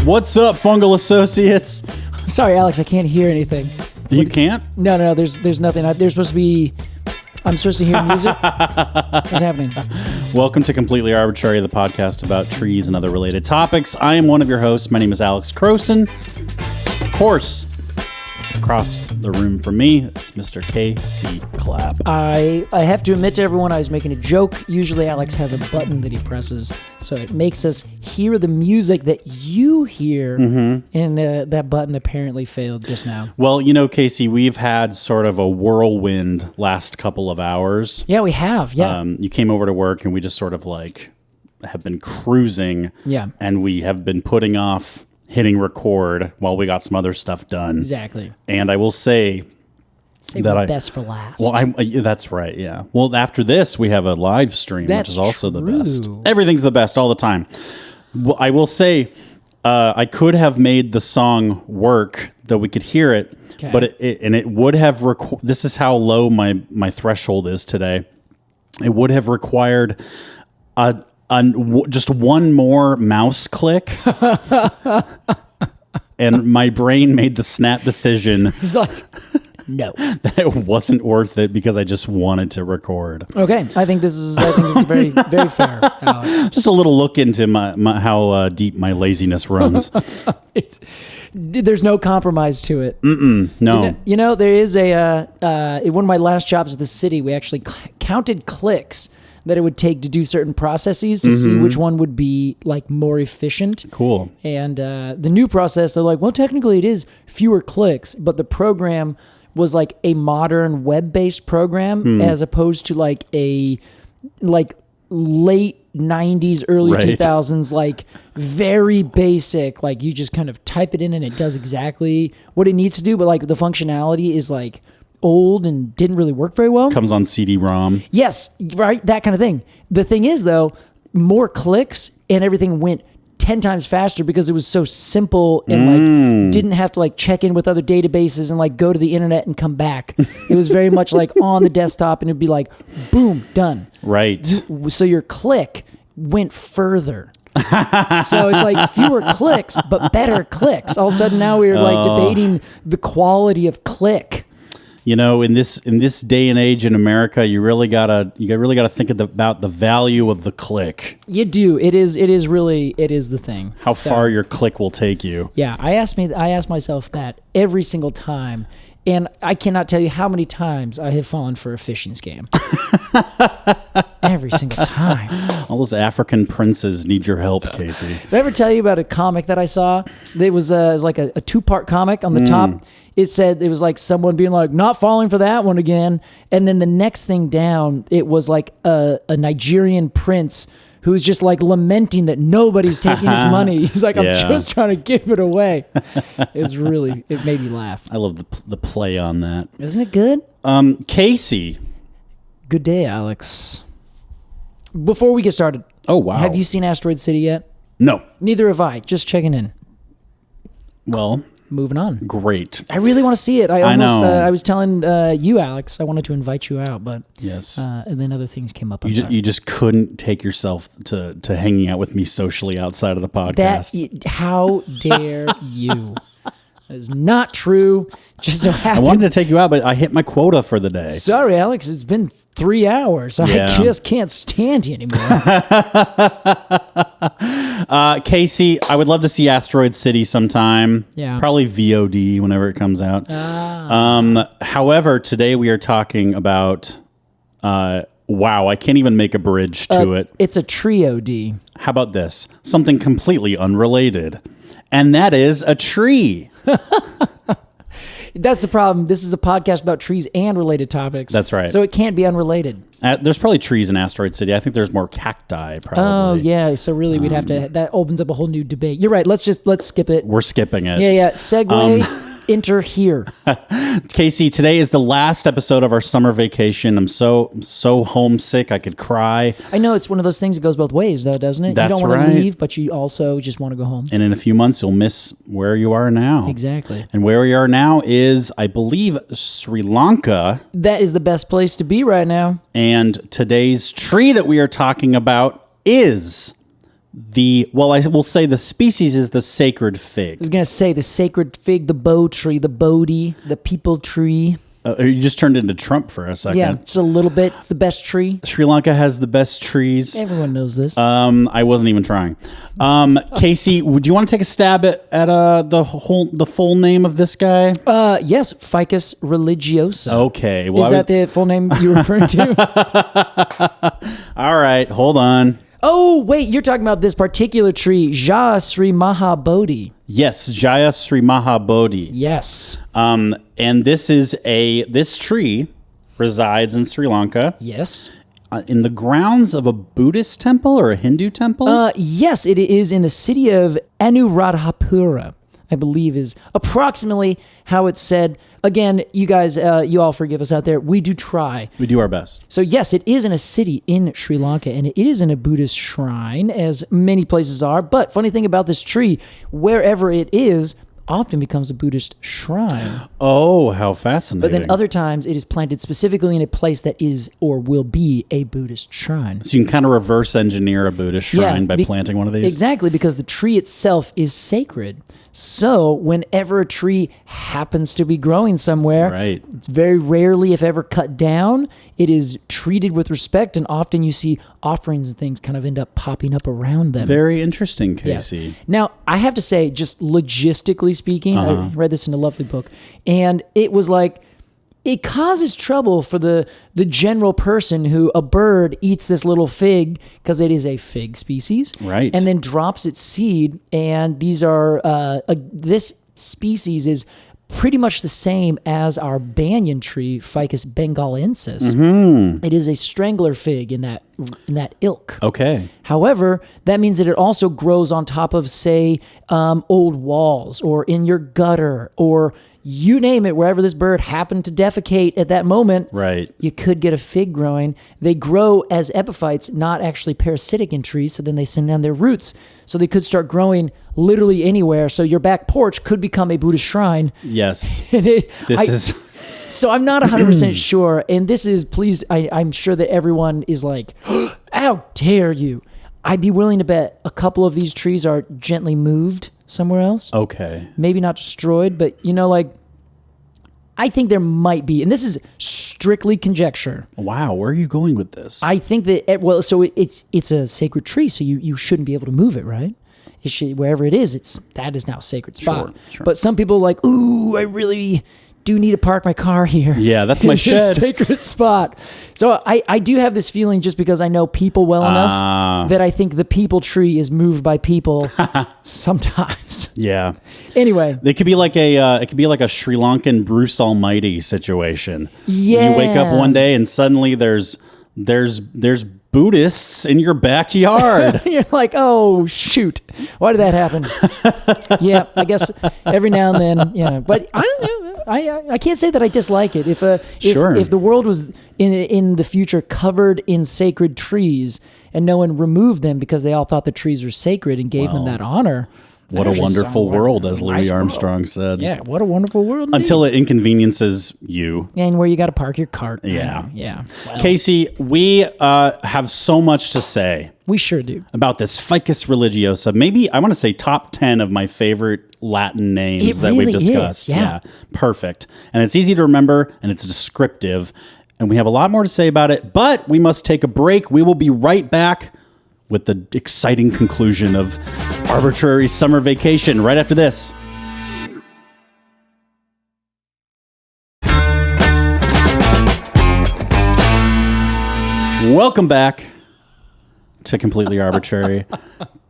What's up, fungal associates? I'm sorry, Alex, I can't hear anything. You can't? No, there's nothing. There's supposed to be... I'm supposed to hear music? What's happening? Welcome to Completely Arbitrary, the podcast about trees and other related topics. I am one of your hosts. My name is Alex Crowson. Of course, across the room from me is Mr. K.C. Clapp. I have to admit to everyone I was making a joke. Usually Alex has a button that he presses, so it makes us hear the music that you hear, and that button apparently failed just now. Well, you know, Casey, we've had sort of a whirlwind last couple of hours. Yeah, we have, yeah. You came over to work, and we just sort of have been cruising. Yeah. And we have been putting off hitting record while we got some other stuff done. Exactly. And I will say... Save the best for last. Well, that's right, yeah. Well, after this, we have a live stream, which is also the best. Everything's the best all the time. Well, I will say, I could have made the song work, though we could hear it, but it would have... This is how low my threshold is today. It would have required just one more mouse click. And my brain made the snap decision. He's like... No, that it wasn't worth it because I just wanted to record. Okay, I think this is very, very fair, Alex. Just a little look into how deep my laziness runs. There's no compromise to it. No. You know, there is in one of my last jobs at the city, we actually counted clicks that it would take to do certain processes to see which one would be more efficient. Cool. And the new process, they're like, well, technically it is fewer clicks, but the program was like a modern web-based program as opposed to a late 90s, early 2000s, very basic, you just kind of type it in and it does exactly what it needs to do, but the functionality is old and didn't really work very well. Comes on CD-ROM. Yes, right, that kind of thing. The thing is, though, more clicks and everything went 10 times faster because it was so simple and didn't have to check in with other databases and go to the internet and come back. It was very much on the desktop and it'd be boom, done. Right. So your click went further. So it's fewer clicks, but better clicks. All of a sudden now we're debating the quality of click. You know, in this day and age in America, you really gotta think about the value of the click. You do. It is the thing. How far your click will take you. Yeah, I ask myself that every single time, and I cannot tell you how many times I have fallen for a phishing scam. Every single time. All those African princes need your help, Casey. Did I ever tell you about a comic that I saw? It was a 2-part comic. On the top, it said, it was someone being not falling for that one again. And then the next thing down, it was a Nigerian prince who was just lamenting that nobody's taking his money. He's I'm just trying to give it away. It made me laugh. I love the play on that. Isn't it good? Casey. Good day, Alex. Before we get started. Oh, wow. Have you seen Asteroid City yet? No. Neither have I. Just checking in. Well, moving on. Great. I really want to see it. I know. I was telling you, Alex, I wanted to invite you out, but yes, and then other things came up. You just couldn't take yourself to hanging out with me socially outside of the podcast. How dare you? That is not true. Just so happened. I wanted to take you out, but I hit my quota for the day. Sorry, Alex. It's been 3 hours. Yeah. I just can't stand you anymore. Casey, I would love to see Asteroid City sometime. Yeah. Probably VOD whenever it comes out. However, today we are talking about... wow, I can't even make a bridge to it. It's a trio D. How about this? Something completely unrelated. And that is a tree. That's the problem. This is a podcast about trees and related topics. That's right. So it can't be unrelated. There's probably trees in Asteroid City. I think there's more cacti, probably. Oh, yeah. So really, we'd have to... That opens up a whole new debate. You're right. Let's skip it. We're skipping it. Yeah. Segue... Enter here. Casey, today is the last episode of our summer vacation. I'm so homesick I could cry. I know it's one of those things that goes both ways, though, doesn't it? That's you don't want right. to leave, but you also just want to go home. And in a few months, you'll miss where you are now. Exactly. And where we are now is, I believe, Sri Lanka. That is the best place to be right now. And today's tree that we are talking about is I will say the species is the sacred fig. I was going to say the sacred fig, the Bo tree, the Bodhi, the people tree. You just turned into Trump for a second. Yeah, just a little bit. It's the best tree. Sri Lanka has the best trees. Everyone knows this. I wasn't even trying. Casey, would you want to take a stab at the full name of this guy? Yes, Ficus religiosa. Okay. Well, is that the full name you're referring to? All right, hold on. Oh, wait, you're talking about this particular tree, Jaya Sri Maha Bodhi. Yes, Jaya Sri Maha Bodhi. Yes. And this tree resides in Sri Lanka. Yes. In the grounds of a Buddhist temple or a Hindu temple? Yes, it is in the city of Anuradhapura, I believe is approximately how it's said. Again, you guys, you all forgive us out there. We do try. We do our best. So yes, it is in a city in Sri Lanka, and it is in a Buddhist shrine, as many places are. But funny thing about this tree, wherever it is, often becomes a Buddhist shrine. Oh, how fascinating. But then other times it is planted specifically in a place that is or will be a Buddhist shrine. So you can kind of reverse engineer a Buddhist shrine by planting one of these? Exactly, because the tree itself is sacred. So whenever a tree happens to be growing somewhere, right. It's very rarely, if ever, cut down. It is treated with respect, and often you see offerings and things kind of end up popping up around them. Very interesting, Casey. Yeah. Now, I have to say, just logistically speaking, I read this in a lovely book, and it was like, it causes trouble for the general person who a bird eats this little fig because it is a fig species, right? And then drops its seed. And these are this species is pretty much the same as our banyan tree, Ficus bengalensis. Mm-hmm. It is a strangler fig in that ilk. Okay. However, that means that it also grows on top of, say, old walls or in your gutter or you name it, wherever this bird happened to defecate at that moment, right? You could get a fig growing. They grow as epiphytes, not actually parasitic in trees, so then they send down their roots. So they could start growing literally anywhere. So your back porch could become a Buddhist shrine. Yes. So I'm not 100% sure. And this is, please, I'm sure that everyone is like, how dare you? I'd be willing to bet a couple of these trees are gently moved somewhere else. Okay. Maybe not destroyed, but I think there might be, and this is strictly conjecture. Wow, where are you going with this? I think that, so it's a sacred tree, so you shouldn't be able to move it, right? It should, wherever it is, that is now a sacred spot. Sure. But some people are like, ooh, I really do need to park my car here. Yeah, that's my shed. Sacred spot. So I do have this feeling, just because I know people well enough, that I think the people tree is moved by people sometimes. Yeah. Anyway, it could be like a Sri Lankan Bruce Almighty situation. Yeah. You wake up one day and suddenly there's Buddhists in your backyard. You're like, oh shoot, why did that happen? Yeah, I guess every now and then, yeah. But I don't know. I can't say that I dislike it. If the world was in the future covered in sacred trees and no one removed them because they all thought the trees were sacred and gave them that honor. What a wonderful world, as Louis Armstrong said. Yeah, what a wonderful world. Until it inconveniences you. And where you got to park your cart. Yeah. Yeah. Well, Casey, we have so much to say. We sure do. About this Ficus religiosa. Maybe, I want to say top 10 of my favorite Latin names that we've discussed. Yeah. Perfect. And it's easy to remember, and it's descriptive. And we have a lot more to say about it, but we must take a break. We will be right back with the exciting conclusion of Arbortrary Summer Vacation right after this. Welcome back to Completely Arbortrary.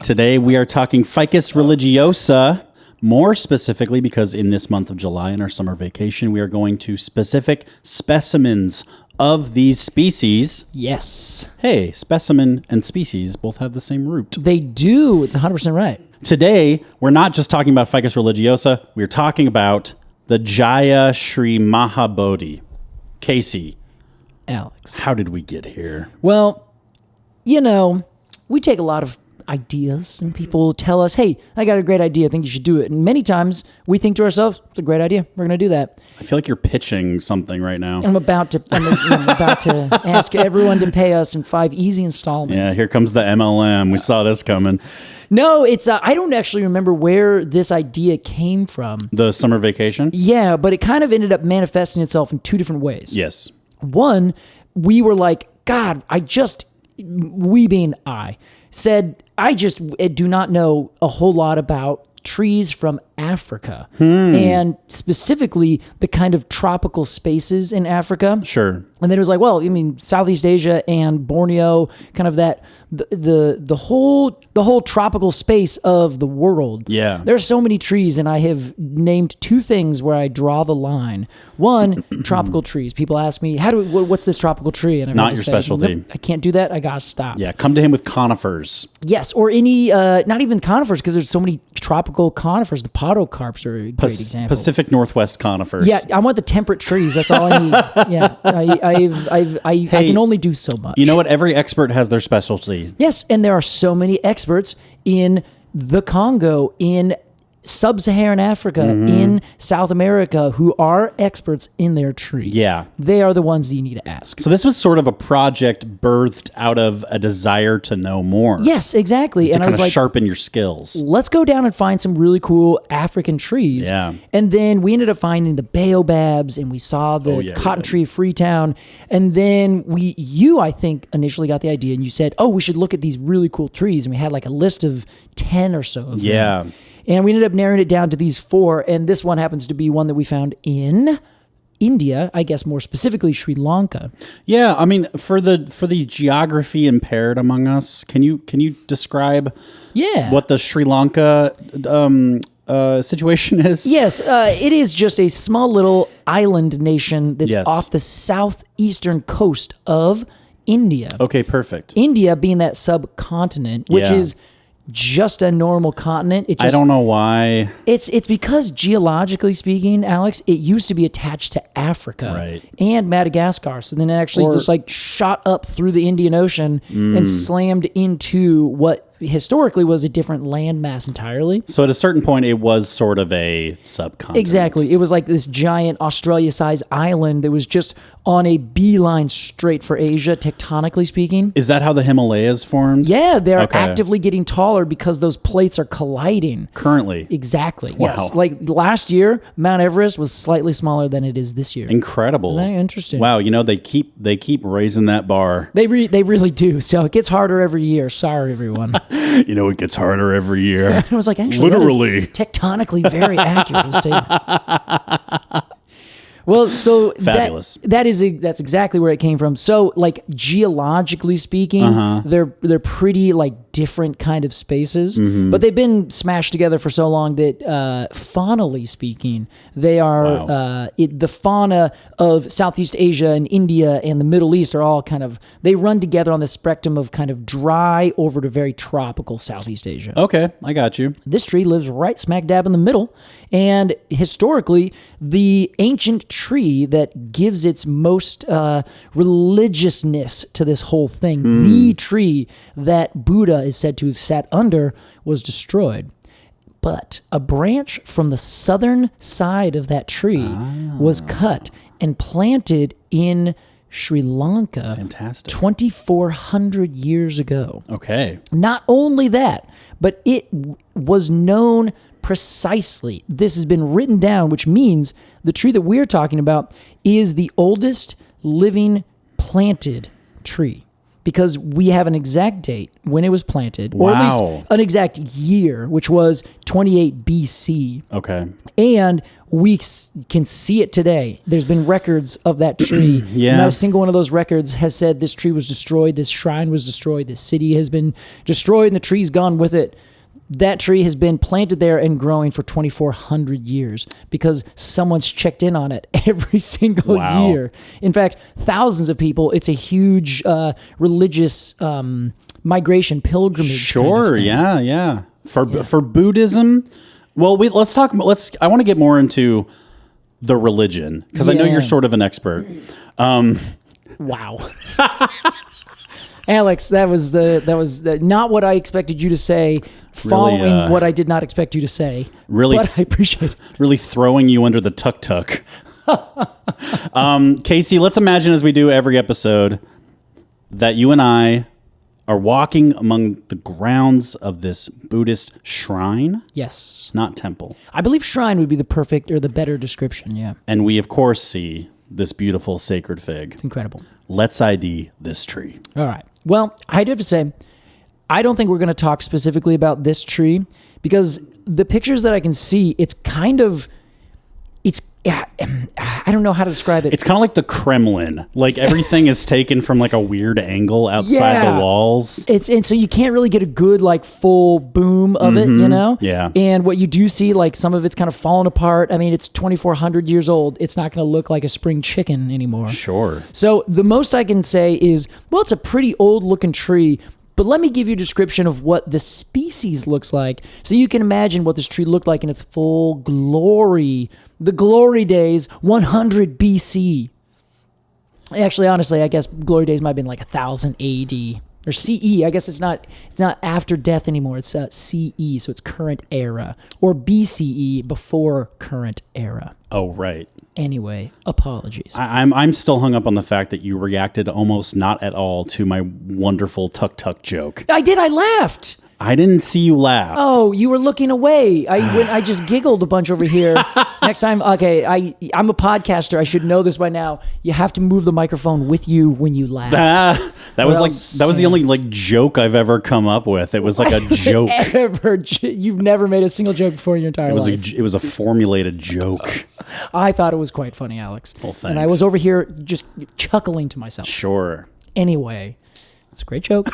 Today we are talking Ficus religiosa, more specifically because in this month of July in our summer vacation, we are going to specific specimens of these species. Yes. Hey, specimen and species both have the same root. They do. It's 100% right. Today, we're not just talking about Ficus religiosa. We're talking about the Jaya Sri Maha Bodhi. Casey. Alex. How did we get here? Well, we take a lot of ideas, and people tell us, hey, I got a great idea. I think you should do it. And many times we think to ourselves, it's a great idea. We're going to do that. I feel like you're pitching something right now. I'm about to ask everyone to pay us in 5 easy installments. Yeah, here comes the MLM. We saw this coming. No, it's I don't actually remember where this idea came from. The summer vacation? Yeah, but it kind of ended up manifesting itself in 2 different ways. Yes. One, we were like, God, we being I, said, I just do not know a whole lot about trees from Africa, and specifically the kind of tropical spaces in Africa. Sure. And then it was like, well, I mean, Southeast Asia and Borneo, kind of that the whole tropical space of the world. Yeah. There's so many trees, and I have named 2 things where I draw the line. One, tropical trees. People ask me, what's this tropical tree? And I've Not had to your say, specialty. Nope, I can't do that. I gotta stop. Yeah, come to him with conifers. Yes, or any, not even conifers, because there's so many tropical conifers. The podocarps are a great example. Pacific Northwest conifers. Yeah, I want the temperate trees. That's all I need. Yeah, I can only do so much. You know what? Every expert has their specialty. Yes, and there are so many experts in the Congo, in Sub-Saharan Africa, in South America, who are experts in their trees. Yeah. They are the ones that you need to ask. So this was sort of a project birthed out of a desire to know more. Yes, exactly. To And I kind was of like, sharpen your skills. let's go down and find some really cool African trees. Yeah. And then we ended up finding the baobabs, and we saw the cotton tree of Freetown. And then you, I think, initially got the idea, and you said, oh, we should look at these really cool trees. And we had like a list of 10 or so of them. Yeah. And we ended up narrowing it down to these 4. And this one happens to be one that we found in India, I guess more specifically Sri Lanka. Yeah, I mean, for the geography impaired among us, can you describe what the Sri Lanka situation is? Yes, it is just a small little island nation that's off the southeastern coast of India. Okay, perfect. India being that subcontinent, which is just a normal continent. I don't know why. It's because geologically speaking, Alex, it used to be attached to Africa and Madagascar. So then it actually just like shot up through the Indian Ocean and slammed into what historically was a different landmass entirely. So at a certain point, it was sort of a subcontinent. Exactly. It was like this giant Australia-sized island that was just on a beeline straight for Asia, tectonically speaking. Is that how the Himalayas formed? Yeah, they're actively getting taller because those plates are colliding. Currently. Exactly, Wow. yes. Like last year, Mount Everest was slightly smaller than it is this year. Incredible. Isn't that interesting? Wow, they keep raising that bar. They really do. So it gets harder every year. Sorry, everyone. It gets harder every year. I was like, actually, literally, that is tectonically very accurate statement. Well, so fabulous. That's exactly where it came from. So, like geologically speaking, they're pretty like different kind of spaces, but they've been smashed together for so long that faunally speaking, they are the fauna of Southeast Asia and India and the Middle East are all they run together on the spectrum of kind of dry over to very tropical Southeast Asia. Okay, I got you. This tree lives right smack dab in the middle, and historically, the ancient tree that gives its most religiousness to this whole thing, the tree that Buddha is said to have sat under, was destroyed. But a branch from the southern side of that tree was cut and planted in Sri Lanka. Fantastic. 2,400 years ago. Okay. Not only that, but it was known precisely. This has been written down, which means the tree that we're talking about is the oldest living planted tree, because we have an exact date when it was planted, or at least an exact year, which was 28 BC. Okay. And we can see it today. There's been records of that tree. Not a single one of those records has said this tree was destroyed, this shrine was destroyed, this city has been destroyed, and the tree's gone with it. That tree has been planted there and growing for 2,400 years because someone's checked in on it every single year. In fact, thousands of people. It's a huge religious migration, pilgrimage. Sure, yeah. For Buddhism, well, let's talk. I want to get more into the religion because I know you're sort of an expert. Wow. Alex, that was not what I expected you to say, following what I did not expect you to say. Really, but I appreciate it. Really throwing you under the tuk-tuk. Casey, let's imagine, as we do every episode, that you and I are walking among the grounds of this Buddhist shrine. Yes. Not temple. I believe shrine would be the perfect or the better description, yeah. And we, of course, see this beautiful sacred fig. It's incredible. Let's ID this tree. All right. Well, I do have to say, I don't think we're going to talk specifically about this tree because the pictures that I can see, it's kind of... I don't know how to describe it. It's kind of like the Kremlin. Like everything is taken from like a weird angle outside the walls. And so you can't really get a good like full boom of it, you know? Yeah. And what you do see, like some of it's kind of fallen apart. I mean, it's 2,400 years old. It's not going to look like a spring chicken anymore. Sure. So the most I can say is, well, it's a pretty old looking tree. But let me give you a description of what the species looks like so you can imagine what this tree looked like in its full glory. The glory days, 100 BC. Actually, honestly, I guess glory days might have been like 1000 AD. Or CE. I guess it's not after death anymore. It's CE, so it's current era. Or BCE, before current era. Oh, right. Anyway, apologies. I'm still hung up on the fact that you reacted almost not at all to my wonderful tuk-tuk joke. I did. I laughed. I didn't see you laugh. Oh, you were looking away. I just giggled a bunch over here. Next time, okay, I'm a podcaster. I should know this by now. You have to move the microphone with you when you laugh. That was the only like joke I've ever come up with. It was like a joke. You've never made a single joke before in your entire life. It was a formulated joke. I thought it was quite funny, Alex. Well, thanks. And I was over here just chuckling to myself. Sure. Anyway, it's a great joke.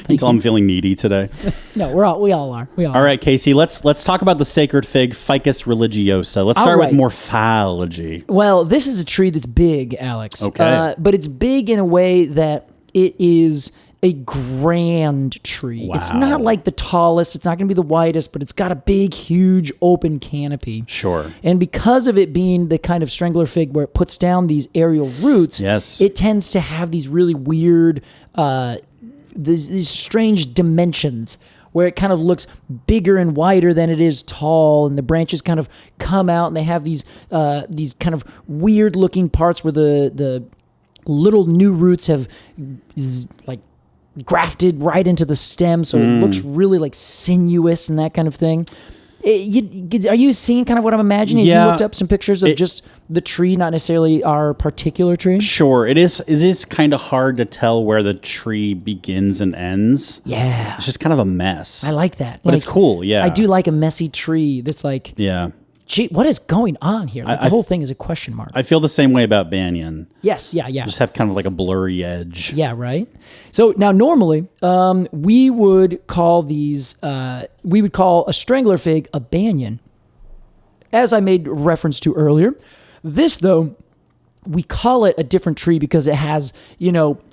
Until I'm feeling needy today. No, we all are. All right, Casey, let's talk about the sacred fig, Ficus religiosa. Let's start with morphology. Well, this is a tree that's big, Alex. Okay. But it's big in a way that it is a grand tree. Wow. It's not like the tallest. It's not going to be the widest, but it's got a big, huge open canopy. Sure. And because of it being the kind of strangler fig where it puts down these aerial roots, yes, it tends to have these really weird, these strange dimensions where it kind of looks bigger and wider than it is tall, and the branches kind of come out, and they have these kind of weird looking parts where the little new roots have like grafted right into the stem, so it looks really like sinuous and that kind of thing. Are you seeing kind of what I'm imagining? Yeah, you looked up some pictures of just the tree, not necessarily our particular tree? Sure. It is kind of hard to tell where the tree begins and ends. Yeah. It's just kind of a mess. I like that. But it's cool, yeah. I do like a messy tree that's like... Yeah. Gee, what is going on here? Like the whole thing is a question mark. I feel the same way about banyan. Yes, yeah. Just have kind of like a blurry edge. Yeah, right. So now normally we would call a strangler fig a banyan, as I made reference to earlier. This, though, we call it a different tree because it has,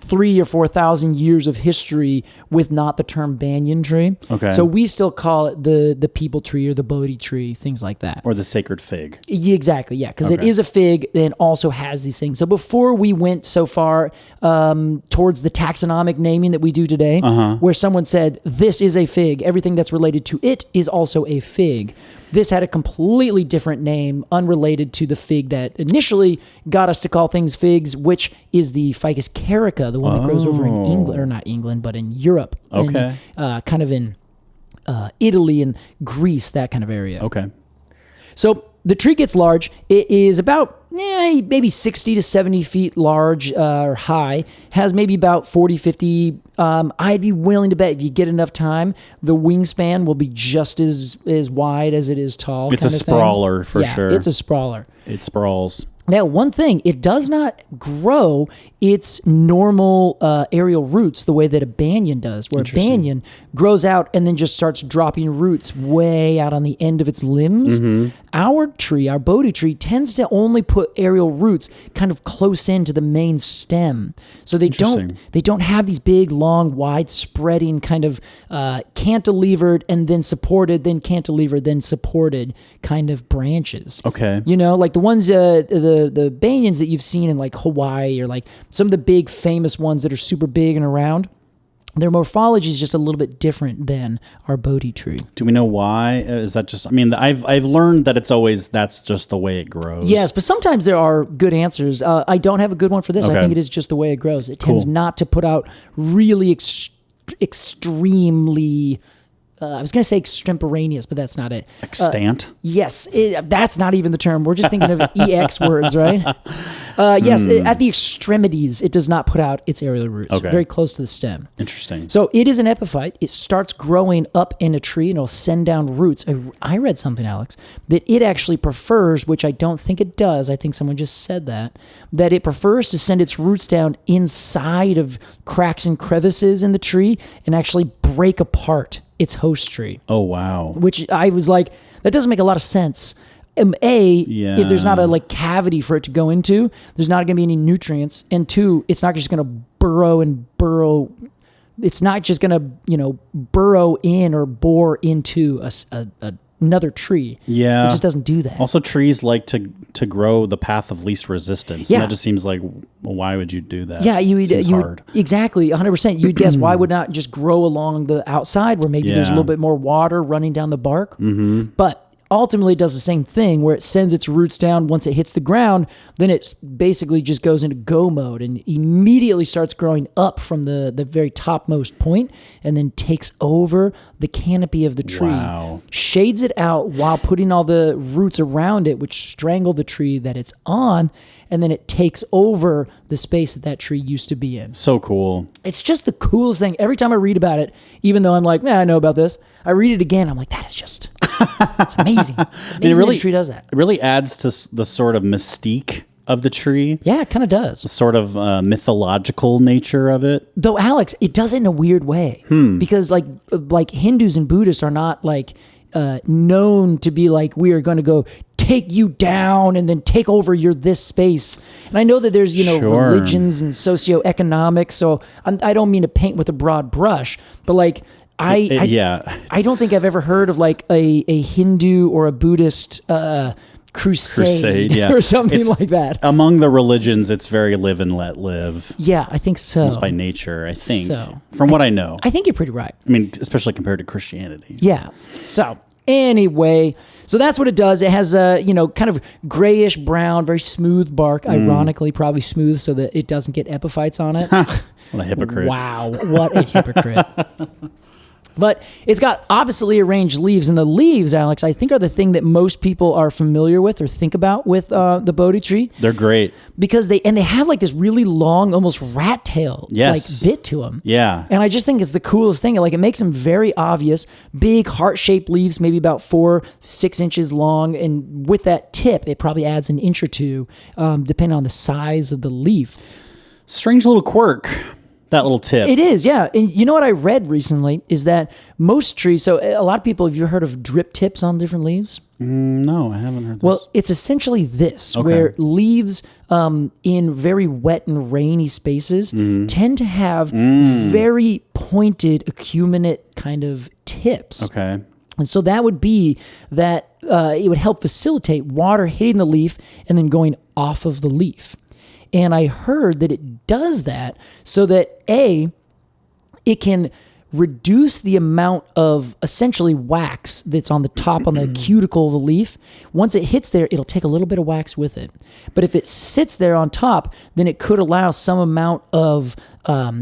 3,000 or 4,000 years of history with not the term banyan tree. Okay. So we still call it the people tree or the Bodhi tree, things like that. Or the sacred fig. Yeah, exactly, yeah, because it is a fig and also has these things. So before we went so far towards the taxonomic naming that we do today, where someone said, this is a fig, everything that's related to it is also a fig. This had a completely different name, unrelated to the fig that initially got us to call things figs, which is the Ficus carica, the one that grows over in England, or not England, but in Europe. Okay. Kind of in Italy and Greece, that kind of area. Okay. So the tree gets large. It is about maybe 60 to 70 feet large or high, has maybe about 40, 50. I'd be willing to bet if you get enough time, the wingspan will be just as wide as it is tall. It's a sprawler for sure. It's a sprawler. It sprawls. Now, one thing, it does not grow its normal aerial roots the way that a banyan does, where a banyan grows out and then just starts dropping roots way out on the end of its limbs. Our tree, our Bodhi tree, tends to only put aerial roots kind of close into the main stem. So they don't have these big, long, wide spreading kind of cantilevered and then supported, then cantilevered, then supported kind of branches. Okay. Like the ones, the the banyans that you've seen in like Hawaii or like some of the big famous ones that are super big and around, their morphology is just a little bit different than our Bodhi tree. Do we know why? Is that just? I mean, I've learned that that's just the way it grows. Yes, but sometimes there are good answers. I don't have a good one for this. Okay. I think it is just the way it grows. It tends not to put out really extremely. I was going to say extemporaneous, but that's not it. Extant? Yes, that's not even the term. We're just thinking of EX words, right? Yes, at the extremities, it does not put out its aerial roots. Very close to the stem. Interesting. So it is an epiphyte. It starts growing up in a tree and it'll send down roots. I read something, Alex, that it actually prefers, which I don't think it does, I think someone just said that it prefers to send its roots down inside of cracks and crevices in the tree and actually break apart its host tree. Oh, wow. Which I was like, that doesn't make a lot of sense. If there's not a like cavity for it to go into, there's not going to be any nutrients. And two, it's not just going to burrow. It's not just going to, burrow in or bore into another tree. Yeah. It just doesn't do that. Also, trees like to grow the path of least resistance. Yeah. And that just seems like, well, why would you do that? Yeah, Seems hard. Exactly, 100%. You'd guess why would not just grow along the outside where maybe there's a little bit more water running down the bark. Mm-hmm. But ultimately it does the same thing where it sends its roots down. Once it hits the ground, then it basically just goes into go mode and immediately starts growing up from the very topmost point and then takes over the canopy of the tree. Wow. Shades it out while putting all the roots around it, which strangle the tree that it's on, and then it takes over the space that tree used to be in. So cool. It's just the coolest thing. Every time I read about it, even though I'm like, I know about this, I read it again. I'm like, that is just... It's amazing. The tree does that. It really adds to the sort of mystique of the tree. Yeah, it kind of does. The sort of mythological nature of it. Though, Alex, it does it in a weird way. Because like Hindus and Buddhists are not like known to be like, we are going to go take you down and then take over this space. And I know that there's, religions and socioeconomics. So I don't mean to paint with a broad brush, but like, I don't think I've ever heard of like a Hindu or a Buddhist crusade or something like that. Among the religions, it's very live and let live. Yeah, I think so. Almost by nature, I think. So, from what I know. I think you're pretty right. I mean, especially compared to Christianity. Yeah. So, anyway, so that's what it does. It has a, kind of grayish brown, very smooth bark, ironically, probably smooth so that it doesn't get epiphytes on it. What a hypocrite. Wow, what a hypocrite. But it's got oppositely arranged leaves, and the leaves, Alex, I think are the thing that most people are familiar with or think about with the Bodhi tree. They're great because they have like this really long, almost rat tail like bit to them. Yeah, and I just think it's the coolest thing. Like it makes them very obvious. Big heart-shaped leaves, maybe about 4-6 inches long, and with that tip, it probably adds an inch or two, depending on the size of the leaf. Strange little quirk. That little tip. It is, yeah. And you know what I read recently is that most trees, so a lot of people, have you heard of drip tips on different leaves? No, I haven't heard this. Well, it's essentially this, where leaves in very wet and rainy spaces tend to have very pointed acuminate kind of tips. Okay. And so that would be that it would help facilitate water hitting the leaf and then going off of the leaf. And I heard that it does that so that it can reduce the amount of essentially wax that's on the top on the cuticle of the leaf. Once it hits there, it'll take a little bit of wax with it. But if it sits there on top, then it could allow some amount of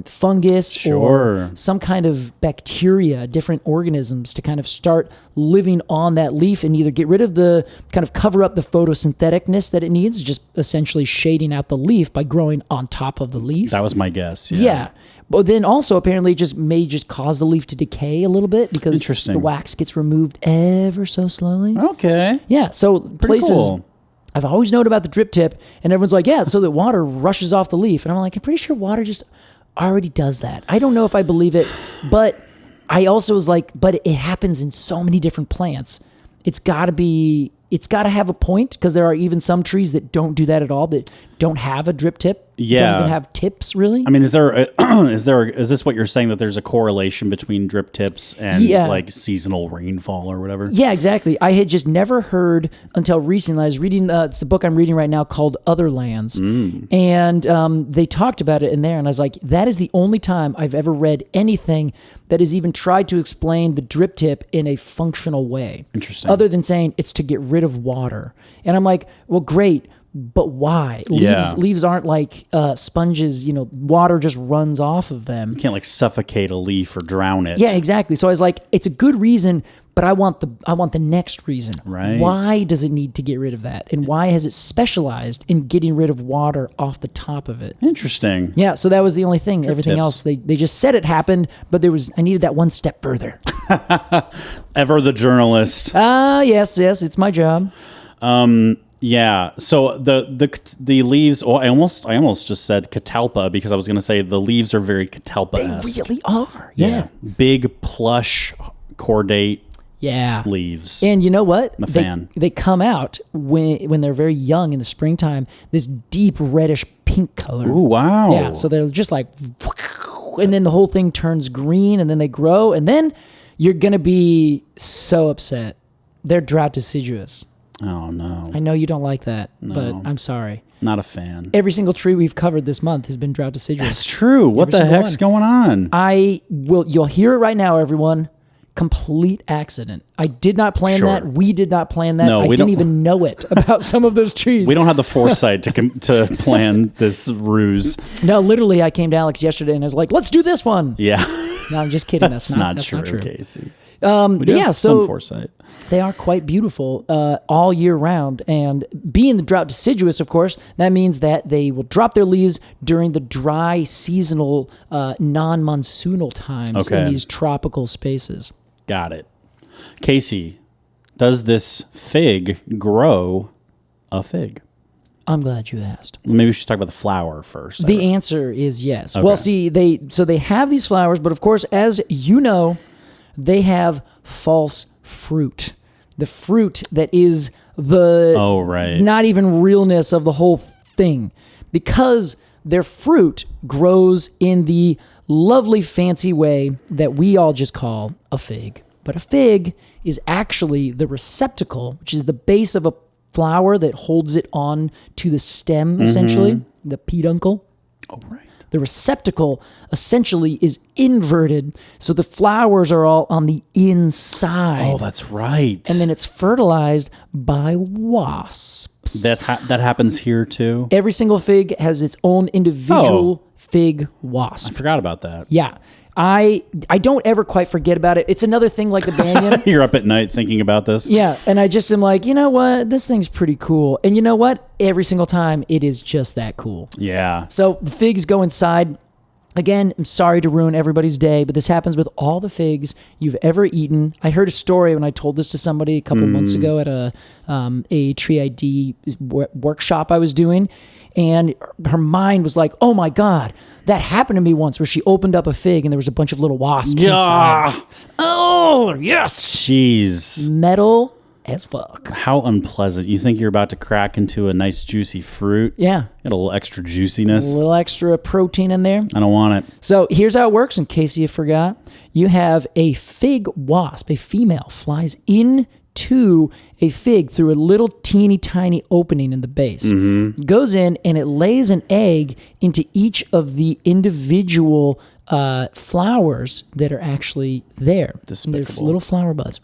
fungus or some kind of bacteria, different organisms to kind of start living on that leaf and either get rid of the kind of cover up the photosyntheticness that it needs, just essentially shading out the leaf by growing on top of the leaf. That was my guess. Yeah. But then also apparently it may cause the leaf to decay a little bit because the wax gets removed ever so slowly. Okay. Yeah. So places cool. I've always known about the drip tip, and everyone's like, yeah, so that water rushes off the leaf. And I'm like, I'm pretty sure water just already does that. I don't know if I believe it, but I also was like, but it happens in so many different plants. It's got to have a point because there are even some trees that don't do that at all, that don't have a drip tip. don't even have tips, really. I mean, is this what you're saying, that there's a correlation between drip tips and like seasonal rainfall or whatever? Yeah, exactly. I had just never heard until recently. I was reading, it's the book I'm reading right now called Other Lands. And they talked about it in there. And I was like, that is the only time I've ever read anything that has even tried to explain the drip tip in a functional way. Interesting. Other than saying it's to get rid of water. And I'm like, well, great. But why? Leaves aren't like sponges, water just runs off of them. You can't like suffocate a leaf or drown it. Yeah, exactly. So I was like, it's a good reason, but I want the next reason. Right. Why does it need to get rid of that? And why has it specialized in getting rid of water off the top of it? Interesting. Yeah, so that was the only thing. Drip Everything tips. else, they just said it happened, but I needed that one step further. Ever the journalist. Yes, it's my job. Yeah. So the leaves. Oh, I almost just said catalpa, because I was going to say the leaves are very catalpa-esque. They really are. Yeah. Big, plush, cordate leaves. And you know what? I'm a fan. They come out when they're very young in the springtime, this deep reddish pink color. Ooh, wow. Yeah. So they're just like, and then the whole thing turns green, and then they grow, and then you're going to be so upset. They're drought deciduous. Oh, no. I know you don't like that, No. but I'm sorry. Not a fan. Every single tree we've covered this month has been drought deciduous. That's true. What the heck's going on? You'll hear it right now, everyone. Complete accident. I did not plan that. We did not plan that. No, I didn't even know it about some of those trees. We don't have the foresight to plan this ruse. No, literally, I came to Alex yesterday and I was like, let's do this one. Yeah. No, I'm just kidding. That's not true, true. Casey. But yeah, so some foresight. They are quite beautiful all year round. And being the drought deciduous, of course, that means that they will drop their leaves during the dry, seasonal, non-monsoonal times in these tropical spaces. Got it. Casey, does this fig grow a fig? I'm glad you asked. Maybe we should talk about the flower first. The answer is yes. Okay. Well, see, they have these flowers, but of course, as you know, they have false fruit. The fruit that is the not even realness of the whole thing. Because their fruit grows in the lovely fancy way that we all just call a fig. But a fig is actually the receptacle, which is the base of a flower that holds it on to the stem, essentially, the peduncle. Oh, right. The receptacle essentially is inverted, so the flowers are all on the inside. Oh, that's right. And then it's fertilized by wasps. That happens here too? Every single fig has its own individual fig wasp. I forgot about that. Yeah. I don't ever quite forget about it. It's another thing like the banyan. You're up at night thinking about this? Yeah, and I just am like, you know what? This thing's pretty cool. And you know what? Every single time, it is just that cool. Yeah. So the figs go inside. Again, I'm sorry to ruin everybody's day, but this happens with all the figs you've ever eaten. I heard a story when I told this to somebody a couple months ago at a tree ID workshop I was doing. And her mind was like, oh my God, that happened to me once, where she opened up a fig and there was a bunch of little wasps inside. Oh, yes. Jeez. Metal as fuck. How unpleasant. You think you're about to crack into a nice juicy fruit? Yeah. Get a little extra juiciness. A little extra protein in there. I don't want it. So here's how it works, in case you forgot. You have a fig wasp, a female, flies into a fig through a little teeny tiny opening in the base. Goes in and it lays an egg into each of the individual flowers that are actually there. Despicable. They're little flower buds.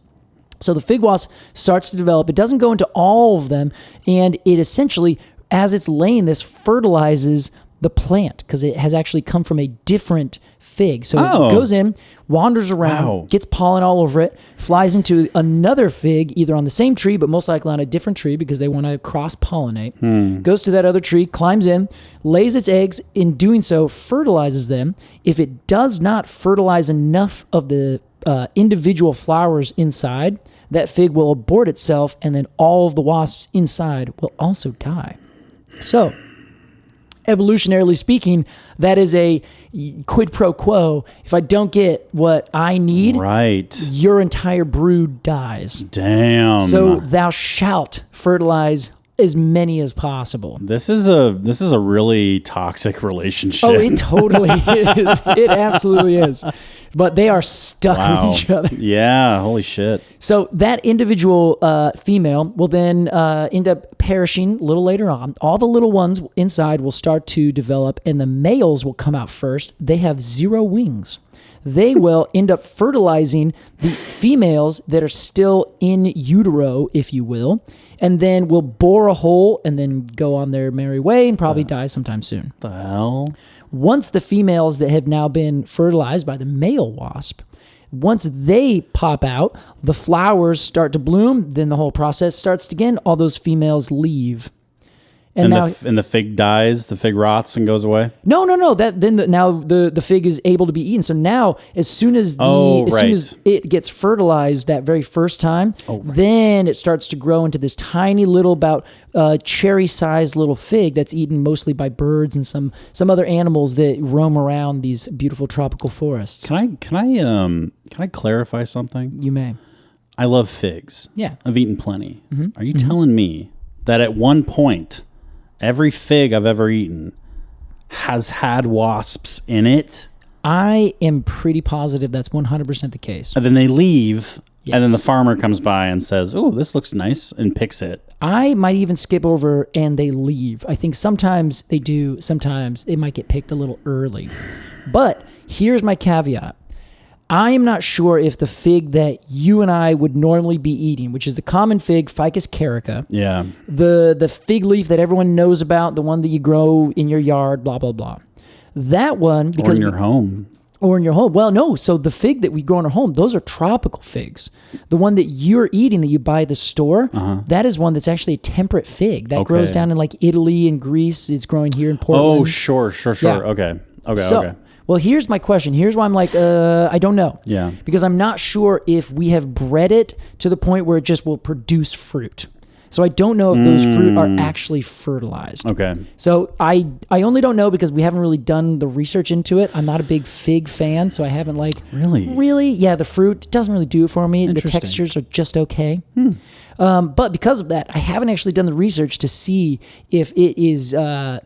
So the fig wasp starts to develop. It doesn't go into all of them, and it essentially, as it's laying this, fertilizes the plant, because it has actually come from a different fig. So it goes in, wanders around, gets pollen all over it, flies into another fig, either on the same tree, but most likely on a different tree because they want to cross-pollinate. Goes to that other tree, climbs in, lays its eggs. In doing so, fertilizes them. If it does not fertilize enough of the individual flowers inside, that fig will abort itself, and then all of the wasps inside will also die. So, evolutionarily speaking, that is a quid pro quo. If I don't get what I need, your entire brood dies. Damn. So thou shalt fertilize as many as possible. This is a really toxic relationship. Oh, it totally is. It absolutely is. But they are stuck with each other. Yeah, holy shit. So that individual female will then end up perishing a little later on. All the little ones inside will start to develop, and the males will come out first. They have 0 wings. They will end up fertilizing the females that are still in utero, if you will, and then will bore a hole and then go on their merry way and probably die sometime soon. The hell? Once the females that have now been fertilized by the male wasp, once they pop out, the flowers start to bloom, then the whole process starts again. All those females leave. And the fig dies, the fig rots and goes away? No. Now the fig is able to be eaten. So now, as soon as it gets fertilized that very first time, then it starts to grow into this tiny little, about cherry-sized little fig that's eaten mostly by birds and some other animals that roam around these beautiful tropical forests. Can I clarify something? You may. I love figs. Yeah. I've eaten plenty. Mm-hmm. Are you telling me that at one point, every fig I've ever eaten has had wasps in it? I am pretty positive that's 100% the case. And then they leave, and then the farmer comes by and says, "Oh, this looks nice," and picks it. I might even skip over and they leave. I think sometimes they do, sometimes they might get picked a little early. But here's my caveat. I am not sure if the fig that you and I would normally be eating, which is the common fig, Ficus carica, the fig leaf that everyone knows about, the one that you grow in your yard, blah, blah, blah. That one... because or in your home. Or in your home. Well, no. So the fig that we grow in our home, those are tropical figs. The one that you're eating that you buy at the store, that is one that's actually a temperate fig. That grows down in like Italy and Greece. It's growing here in Portland. Oh, sure. Yeah. Okay. Well, here's my question. Here's why I'm like, I don't know. Yeah. Because I'm not sure if we have bred it to the point where it just will produce fruit. So I don't know if those fruit are actually fertilized. Okay. So I only don't know because we haven't really done the research into it. I'm not a big fig fan, so I haven't Really? Yeah, the fruit doesn't really do it for me. The textures are just okay. But because of that, I haven't actually done the research to see if it is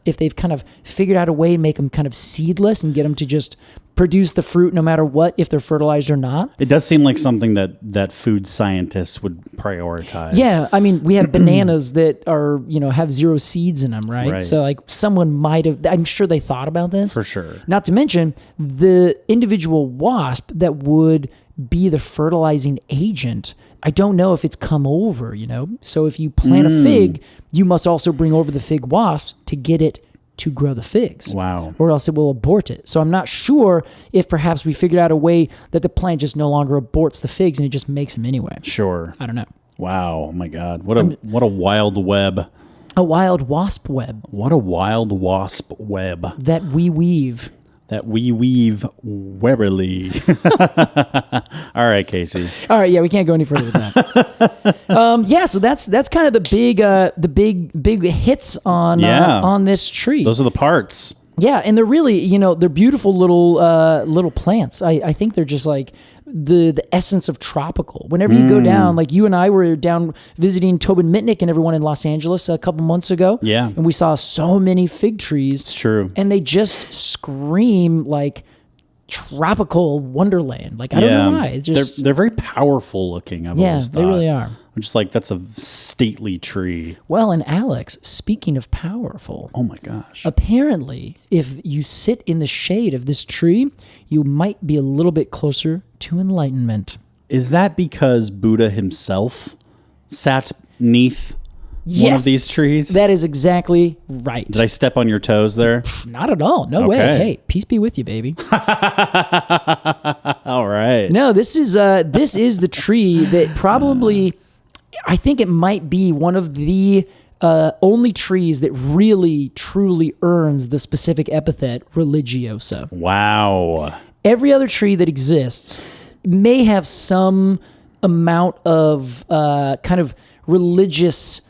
if they've kind of figured out a way to make them kind of seedless and get them to just produce the fruit no matter what, if they're fertilized or not. It does seem like something that food scientists would prioritize. Yeah, I mean, we have bananas that are, have 0 seeds in them, right? So like someone might have, I'm sure they thought about this. For sure. Not to mention the individual wasp that would be the fertilizing agent. I don't know if it's come over, So if you plant a fig, you must also bring over the fig wasps to get it to grow the figs. Wow. Or else it will abort it. So I'm not sure if perhaps we figured out a way that the plant just no longer aborts the figs and it just makes them anyway. Sure. I don't know. Wow. Oh my God. What a wild web. A wild wasp web. What a wild wasp web. That we weave. That we weave warily. All right, Casey. All right, yeah, we can't go any further with that. So that's kind of the big hits on this tree. Those are the parts. Yeah, and they're really, they're beautiful little plants. I think they're just like the essence of tropical. Whenever you go down, like you and I were down visiting Tobin Mitnick and everyone in Los Angeles a couple months ago. Yeah. And we saw so many fig trees. It's true. And they just scream like tropical wonderland. Like, I don't know why. It's just, they're very powerful looking, I've always thought. They really are. I'm just like, that's a stately tree. Well, and Alex, speaking of powerful. Oh my gosh. Apparently, if you sit in the shade of this tree, you might be a little bit closer to enlightenment. Is that because Buddha himself sat neath one of these trees? That is exactly right. Did I step on your toes there? Not at all. No way. Hey, peace be with you, baby. All right. No, this is the tree that probably, I think it might be one of the only trees that really, truly earns the specific epithet religiosa. Wow. Every other tree that exists may have some amount of kind of religious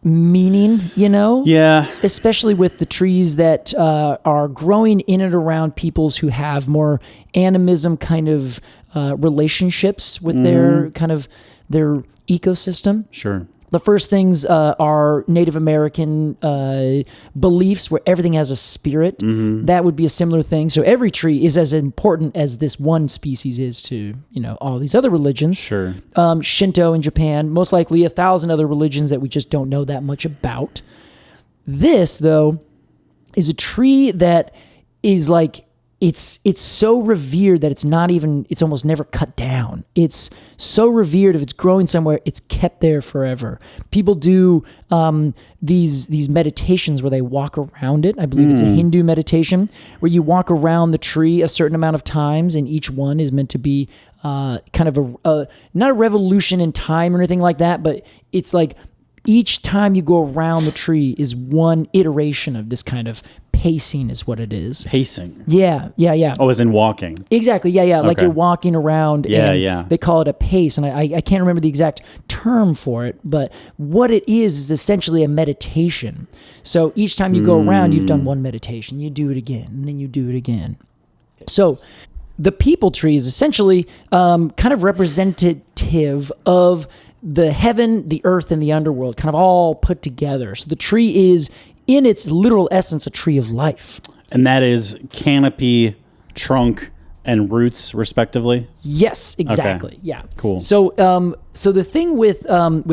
meaning, Yeah. Especially with the trees that are growing in and around peoples who have more animism kind of relationships with their kind of their ecosystem. Sure. The first things are Native American beliefs where everything has a spirit. That would be a similar thing. So every tree is as important as this one species is to, all these other religions. Sure. Shinto in Japan, most likely 1,000 other religions that we just don't know that much about. This, though, is a tree that is like, it's so revered that it's almost never cut down. It's so revered, if it's growing somewhere, it's kept there forever. People do these meditations where they walk around it. I believe it's a Hindu meditation where you walk around the tree a certain amount of times, and each one is meant to be kind of not a revolution in time or anything like that, but it's like each time you go around the tree is one iteration of this kind of pacing is what it is. Pacing? Yeah. Oh, as in walking? Exactly, yeah. Okay. Like you're walking around and they call it a pace, and I can't remember the exact term for it, but what it is essentially a meditation. So each time you go around, you've done one meditation, you do it again, and then you do it again. So the people tree is essentially kind of representative of the heaven, the earth, and the underworld, kind of all put together. So the tree is, in its literal essence, a tree of life. And that is canopy, trunk, and roots, respectively? Yes, exactly. Okay. Yeah. Cool. So, so the thing with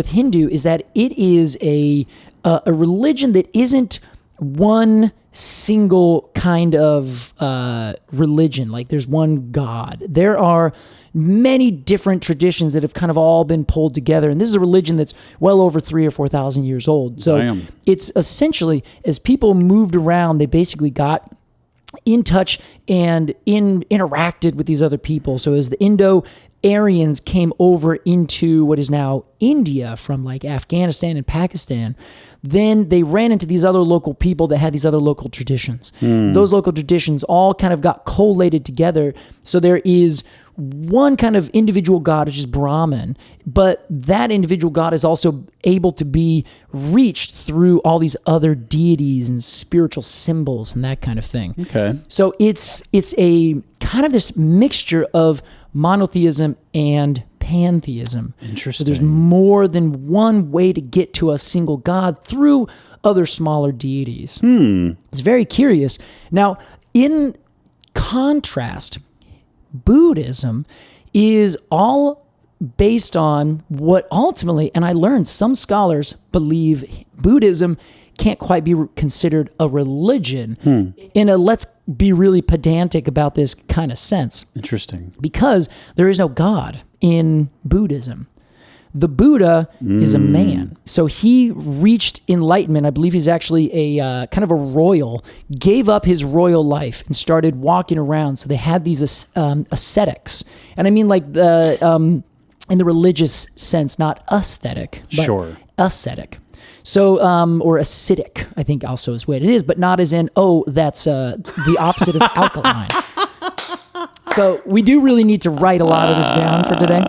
Hindu is that it is a religion that isn't one single kind of religion. Like there's one God. There are many different traditions that have kind of all been pulled together. And this is a religion that's well over 3,000 or 4,000 years old. So it's essentially, as people moved around, they basically got in touch and interacted with these other people. So as the Indo-Aryans came over into what is now India from like Afghanistan and Pakistan, then they ran into these other local people that had these other local traditions. Those local traditions all kind of got collated together. So there is one kind of individual God, which is Brahman, but that individual God is also able to be reached through all these other deities and spiritual symbols and that kind of thing. Okay. So it's a kind of this mixture of monotheism and pantheism. Interesting. So there's more than one way to get to a single God through other smaller deities. It's very curious. Now, in contrast, Buddhism is all based on what ultimately, and I learned some scholars believe Buddhism can't quite be considered a religion in a let's be really pedantic about this kind of sense. Interesting. Because there is no God in Buddhism. The Buddha is a man. So he reached enlightenment. I believe he's actually a kind of a royal, gave up his royal life and started walking around. So they had these ascetics. And I mean like the in the religious sense, not aesthetic, but ascetic. So, or acidic, I think also is what it is, but not as in, that's the opposite of alkaline. So we do really need to write a lot of this down for today.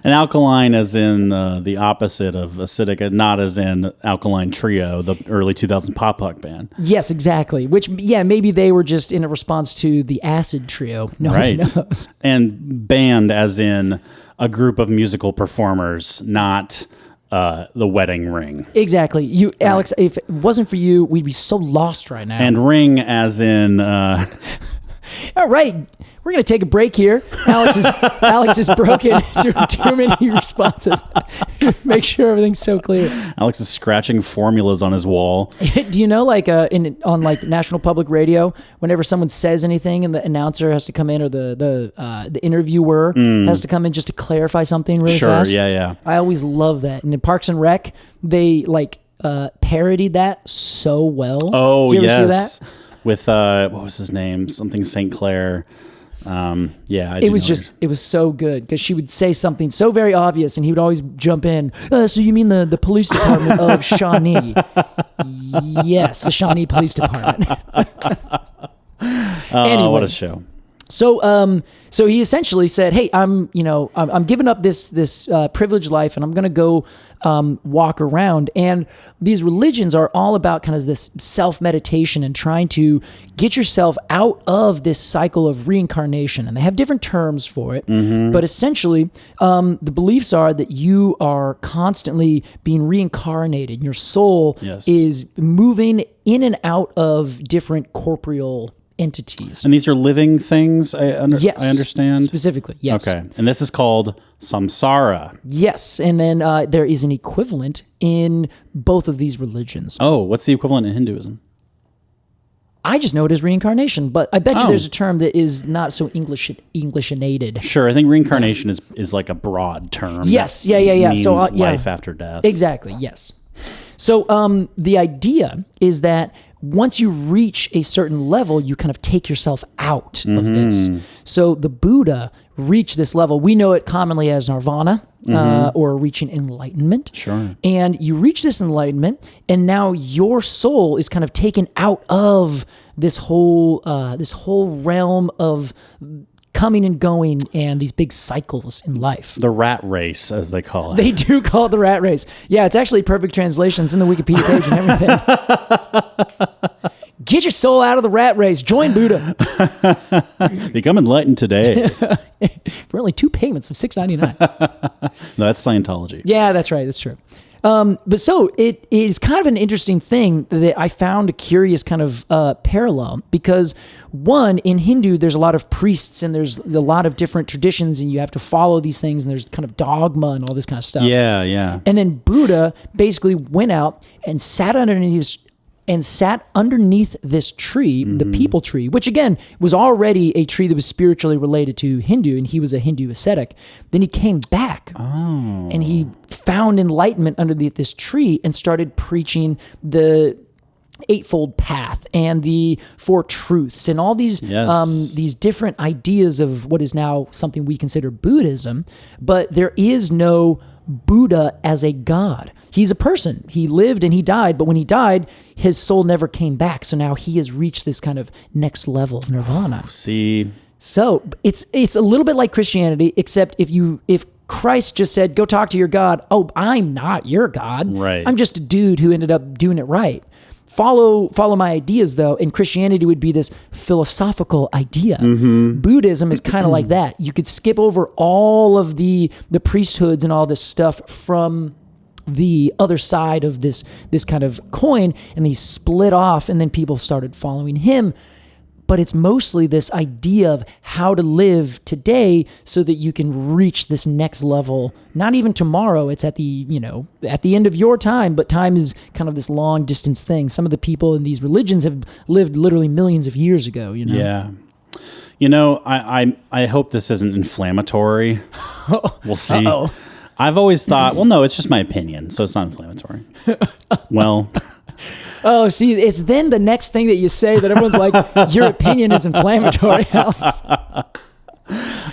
And alkaline as in the opposite of acidic, not as in Alkaline Trio, the early 2000 pop punk band. Yes, exactly. Which, maybe they were just in a response to the Acid Trio. Nobody knows. And band as in a group of musical performers, not the wedding ring. Exactly. Alex, if it wasn't for you, we'd be so lost right now. And ring as in... All right. We're going to take a break here. Alex is broken doing too many responses. Make sure everything's so clear. Alex is scratching formulas on his wall. Do you know, like on like National Public Radio, whenever someone says anything and the announcer has to come in, or the interviewer has to come in just to clarify something really fast? Sure, yeah. I always love that. And in Parks and Rec, they parodied that so well. Oh, you ever yes. see that? With what was his name? Something St. Clair. It was so good because she would say something so very obvious, and he would always jump in. So you mean the police department of Shawnee? Yes, the Shawnee Police Department. Anyway. What a show! So he essentially said, "Hey, I'm giving up this privileged life, and I'm going to go walk around." And these religions are all about kind of this self-meditation and trying to get yourself out of this cycle of reincarnation. And they have different terms for it, but essentially, the beliefs are that you are constantly being reincarnated. Your soul is moving in and out of different corporeal entities. And these are living things, I understand? Specifically, yes. Okay. And this is called samsara. Yes. And then there is an equivalent in both of these religions. Oh, what's the equivalent in Hinduism? I just know it as reincarnation, but I bet you there's a term that is not so Englishinated. Sure. I think reincarnation is like a broad term. Yes. Yeah. Means So life after death. Exactly. Yes. So the idea is that once you reach a certain level, you kind of take yourself out of this. So the Buddha reached this level. We know it commonly as nirvana or reaching enlightenment. Sure. And you reach this enlightenment, and now your soul is kind of taken out of this whole realm of coming and going and these big cycles in life. The rat race, as they call it. They do call it the rat race. Yeah, it's actually perfect translation. It's in the Wikipedia page and everything. Get your soul out of the rat race. Join Buddha. Become enlightened today. For only 2 payments of $6.99. No, that's Scientology. Yeah, that's right. That's true. But so it is kind of an interesting thing that I found a curious kind of parallel because one, in Hindu, there's a lot of priests and there's a lot of different traditions and you have to follow these things and there's kind of dogma and all this kind of stuff. Yeah. And then Buddha basically went out and sat underneath this tree, the people tree, which again was already a tree that was spiritually related to Hindu, and he was a Hindu ascetic. Then he came back and he found enlightenment underneath this tree and started preaching the Eightfold Path and the Four Truths and all these different ideas of what is now something we consider Buddhism, but there is no Buddha as a god. He's a person. He lived and he died, but when he died, his soul never came back. So now he has reached this kind of next level of nirvana. See, so it's a little bit like Christianity, except if Christ just said, "Go talk to your God," oh, I'm not your God. Right. I'm just a dude who ended up doing it right. Follow my ideas, though, and Christianity would be this philosophical idea. Buddhism is kind of like that. You could skip over all of the priesthoods and all this stuff from the other side of this kind of coin, and he split off, and then people started following him. But it's mostly this idea of how to live today so that you can reach this next level. Not even tomorrow. It's at the end of your time, but time is kind of this long distance thing. Some of the people in these religions have lived literally millions of years ago, Yeah. I hope this isn't inflammatory. We'll see. Uh-oh. I've always thought, well, no, it's just my opinion, so it's not inflammatory. Well... Oh, see, it's then the next thing that you say that everyone's like, your opinion is inflammatory, Alex.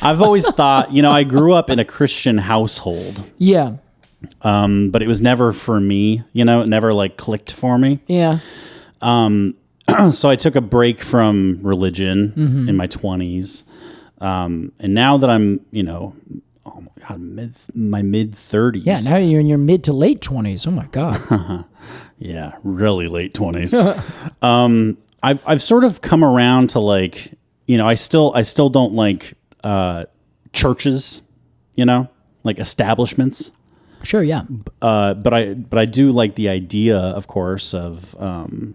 I've always thought, I grew up in a Christian household. Yeah. But it was never for me, it never like clicked for me. Yeah. So I took a break from religion in my 20s. And now that I'm, oh my God, my mid 30s. Yeah, now you're in your mid to late 20s. Oh my God. Yeah, really late 20s. I've sort of come around to like, I still don't like churches, like establishments. Sure, yeah. But I do like the idea, of course, of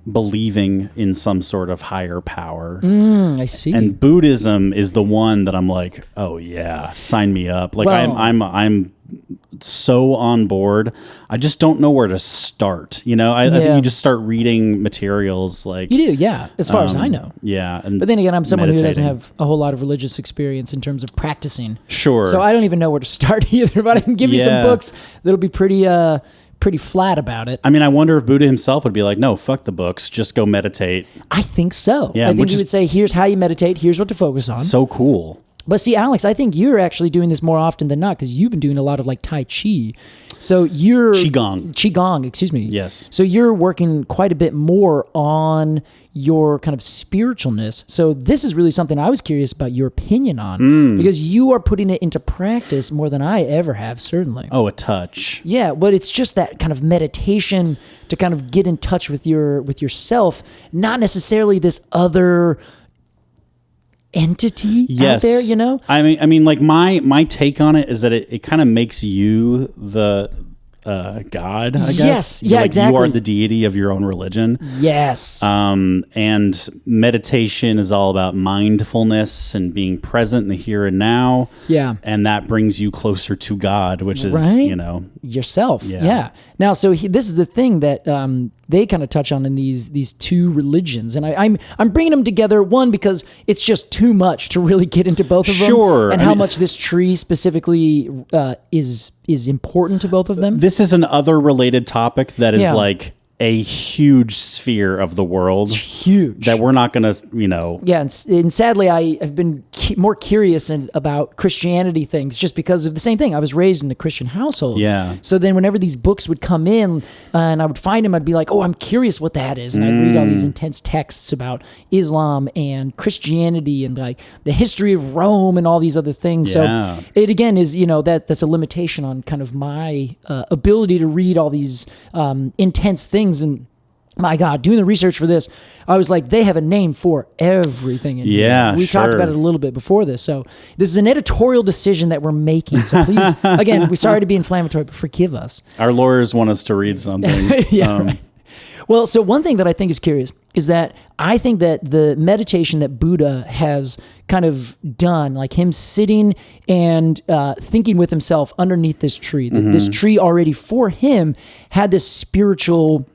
believing in some sort of higher power. I see. And Buddhism is the one that I'm like, oh yeah, sign me up. Like I'm so on board. I just don't know where to start. I think you just start reading materials like you do, yeah. As far as I know, yeah. But then again, I'm someone who doesn't have a whole lot of religious experience in terms of practicing. Sure. So I don't even know where to start either. But I can give you some books that'll be pretty flat about it. I mean, I wonder if Buddha himself would be like, no, fuck the books, just go meditate. I think so. Yeah, I think he would say, here's how you meditate, here's what to focus on. So cool. But see, Alex, I think you're actually doing this more often than not because you've been doing a lot of like Tai Chi. So you're Qigong, excuse me. Yes. So you're working quite a bit more on your kind of spiritualness. So this is really something I was curious about your opinion on because you are putting it into practice more than I ever have, certainly. Oh, a touch. Yeah, but it's just that kind of meditation to kind of get in touch with yourself, not necessarily this other entity out there, you know? I mean, like my take on it is that it kind of makes you the God, I guess. Yes, yeah, exactly. You are the deity of your own religion. Yes. And meditation is all about mindfulness and being present in the here and now. Yeah. And that brings you closer to God, which is, yourself. Yeah. Yeah. Now, so this is the thing that they kind of touch on in these two religions, and I'm bringing them together. One, because it's just too much to really get into both of them. Sure. And how much this tree specifically is important to both of them. This is an other related topic that is like a huge sphere of the world. It's huge. That we're not going to, Yeah, and sadly, I have been more curious about Christianity things just because of the same thing. I was raised in a Christian household. Yeah. So then whenever these books would come in and I would find them, I'd be like, oh, I'm curious what that is. And I'd read all these intense texts about Islam and Christianity and like the history of Rome and all these other things. Yeah. So it again is, that's a limitation on kind of my ability to read all these intense things. And my God, doing the research for this, I was like, they have a name for everything in here. We talked about it a little bit before this. So this is an editorial decision that we're making. So please, again, we're sorry to be inflammatory, but forgive us. Our lawyers want us to read something. Right. Well, so one thing that I think is curious is that I think that the meditation that Buddha has kind of done, like him sitting and thinking with himself underneath this tree, that this tree already for him had this spiritual